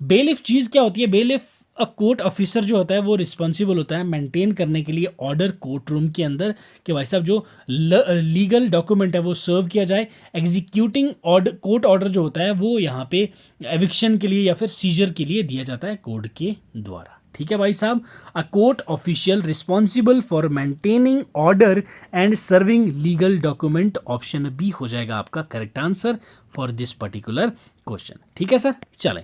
बेल इफ चीज क्या होती है? Bailiff a court officer जो होता है वो रिस्पॉन्सिबल होता है मेंटेन करने के लिए ऑर्डर कोर्ट रूम के अंदर कि भाई साहब जो लीगल डॉक्यूमेंट है वो सर्व किया जाए। एग्जीक्यूटिंग ऑर्डर, कोर्ट ऑर्डर जो होता है वो यहाँ पे एविक्शन के लिए या फिर सीजर के लिए दिया जाता है कोर्ट के द्वारा। ठीक है भाई साहब, a court official responsible for maintaining order and serving legal document. Option B हो जाएगा आपका correct answer for this particular question. ठीक है सर, चलें।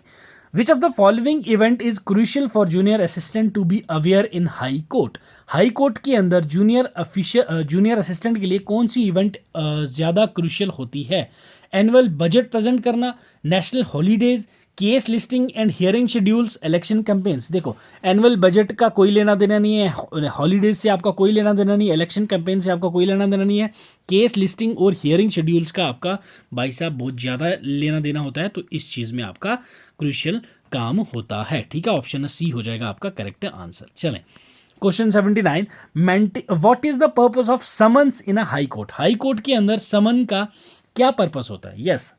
Which of the following event is crucial for junior assistant to be aware in high court? High court के अंदर junior assistant के लिए कौन सी इवेंट ज़्यादा क्रूशियल होती है? एनुअल बजट प्रेजेंट करना, national holidays, case listing and hearing schedules, election campaigns. देखो, एनुअल बजट का कोई लेना देना नहीं है, हॉलीडेज से आपका कोई लेना देना नहीं है, इलेक्शन कैंपेन से आपका कोई लेना देना नहीं है, केस लिस्टिंग और हियरिंग शेड्यूल्स का आपका भाई साहब बहुत ज़्यादा लेना देना होता है, तो इस चीज़ में आपका क्रूशियल काम होता है। ठीक है, ऑप्शन सी हो जाएगा आपका करेक्ट आंसर। चलें, question 79। What is the purpose of summons in a high court? High court के अंदर समन का क्या पर्पस होता है? यस,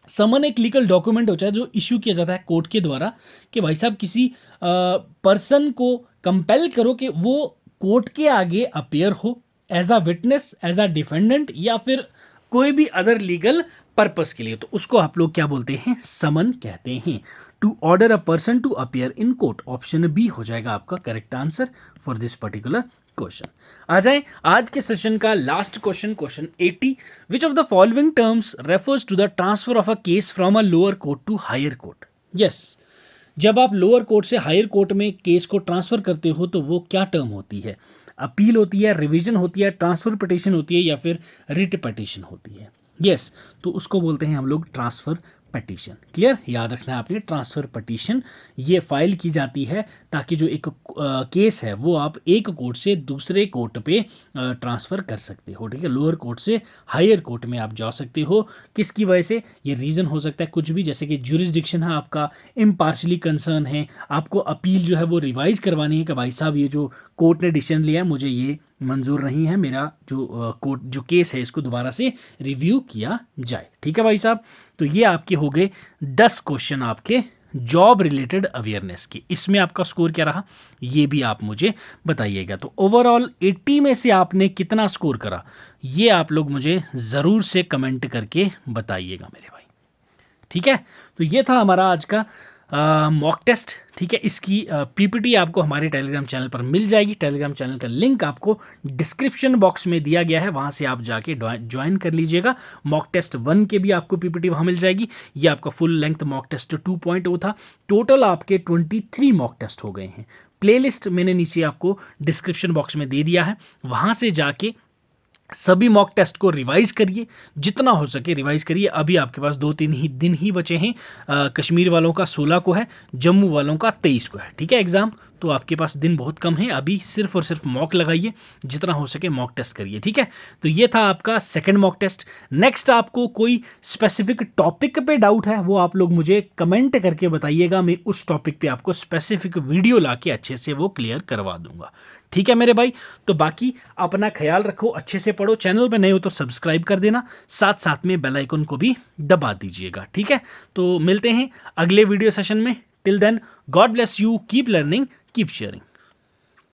समन एक लीगल डॉक्यूमेंट होता है जो इश्यू किया जाता है कोर्ट के द्वारा कि भाई साहब किसी पर्सन को कंपेल करो कि वो कोर्ट के आगे अपेयर हो as a witness, as a defendant या फिर कोई भी अदर लीगल पर्पस के लिए, तो उसको आप लोग क्या बोलते हैं? समन कहते हैं। To order a person to appear in court. Option B हो जाएगा आपका correct answer for this particular question. आ जाए आज के सेशन का last question, question 80। Which of the following terms refers to the transfer of a case from a lower court to higher court? Yes, जब आप लोअर कोर्ट से higher court में case को ट्रांसफर करते हो तो वो क्या टर्म होती है? अपील होती है, रिवीजन होती है, ट्रांसफर पिटीशन होती है या फिर रिट पिटीशन होती है? यस, तो उसको बोलते हैं हम लोग ट्रांसफर पिटीशन। क्लियर? याद रखना है आपने, ट्रांसफर पिटीशन ये फाइल की जाती है ताकि जो एक केस है वो आप एक कोर्ट से दूसरे कोर्ट पे ट्रांसफ़र कर सकते हो। ठीक है, लोअर कोर्ट से हायर कोर्ट में आप जा सकते हो। किसकी वजह से? ये रीज़न हो सकता है कुछ भी, जैसे कि ज्यूरिसडिक्शन है आपका, इम्पार्शली कंसर्न है, आपको अपील जो है वो रिवाइज करवानी है कि भाई साहब ये जो कोर्ट ने डिसीजन लिया है मुझे ये मंजूर नहीं है, मेरा जो कोर्ट जो केस है इसको दोबारा से रिव्यू किया जाए। ठीक है भाई साहब, तो ये आपके हो गए 10 क्वेश्चन आपके जॉब रिलेटेड अवेयरनेस के। इसमें आपका स्कोर क्या रहा ये भी आप मुझे बताइएगा। तो ओवरऑल 80 में से आपने कितना स्कोर करा ये आप लोग मुझे ज़रूर से कमेंट करके बताइएगा मेरे भाई। ठीक है, तो ये था हमारा आज का मॉक टेस्ट। ठीक है, इसकी पीपीटी आपको हमारे टेलीग्राम चैनल पर मिल जाएगी। टेलीग्राम चैनल का लिंक आपको डिस्क्रिप्शन बॉक्स में दिया गया है, वहाँ से आप जाके ज्वाइन कर लीजिएगा। मॉक टेस्ट 1 के भी आपको पीपीटी वहाँ मिल जाएगी। ये आपका फुल लेंथ मॉक टेस्ट 2.0 था। टोटल आपके 23 मॉक टेस्ट हो गए हैं। प्लेलिस्ट मैंने नीचे आपको डिस्क्रिप्शन बॉक्स में दे दिया है, वहाँ से जाके सभी मॉक टेस्ट को रिवाइज करिए, जितना हो सके रिवाइज करिए। अभी आपके पास 2-3 ही दिन ही बचे हैं। कश्मीर वालों का 16 को है, जम्मू वालों का 23 को है। ठीक है एग्जाम, तो आपके पास दिन बहुत कम है। अभी सिर्फ और सिर्फ मॉक लगाइए, जितना हो सके मॉक टेस्ट करिए। ठीक है, तो ये था आपका सेकंड मॉक टेस्ट। नेक्स्ट आपको कोई स्पेसिफिक टॉपिक पे डाउट है वो आप लोग मुझे कमेंट करके बताइएगा, मैं उस टॉपिक पे आपको स्पेसिफिक वीडियो ला के अच्छे से वो क्लियर करवा दूंगा। ठीक है मेरे भाई, तो बाकी अपना ख्याल रखो, अच्छे से पढ़ो। चैनल पे नए हो तो सब्सक्राइब कर देना, साथ साथ में बेल आइकन को भी दबा दीजिएगा। ठीक है, तो मिलते हैं अगले वीडियो सेशन में। Till then, God bless you, keep learning, keep sharing.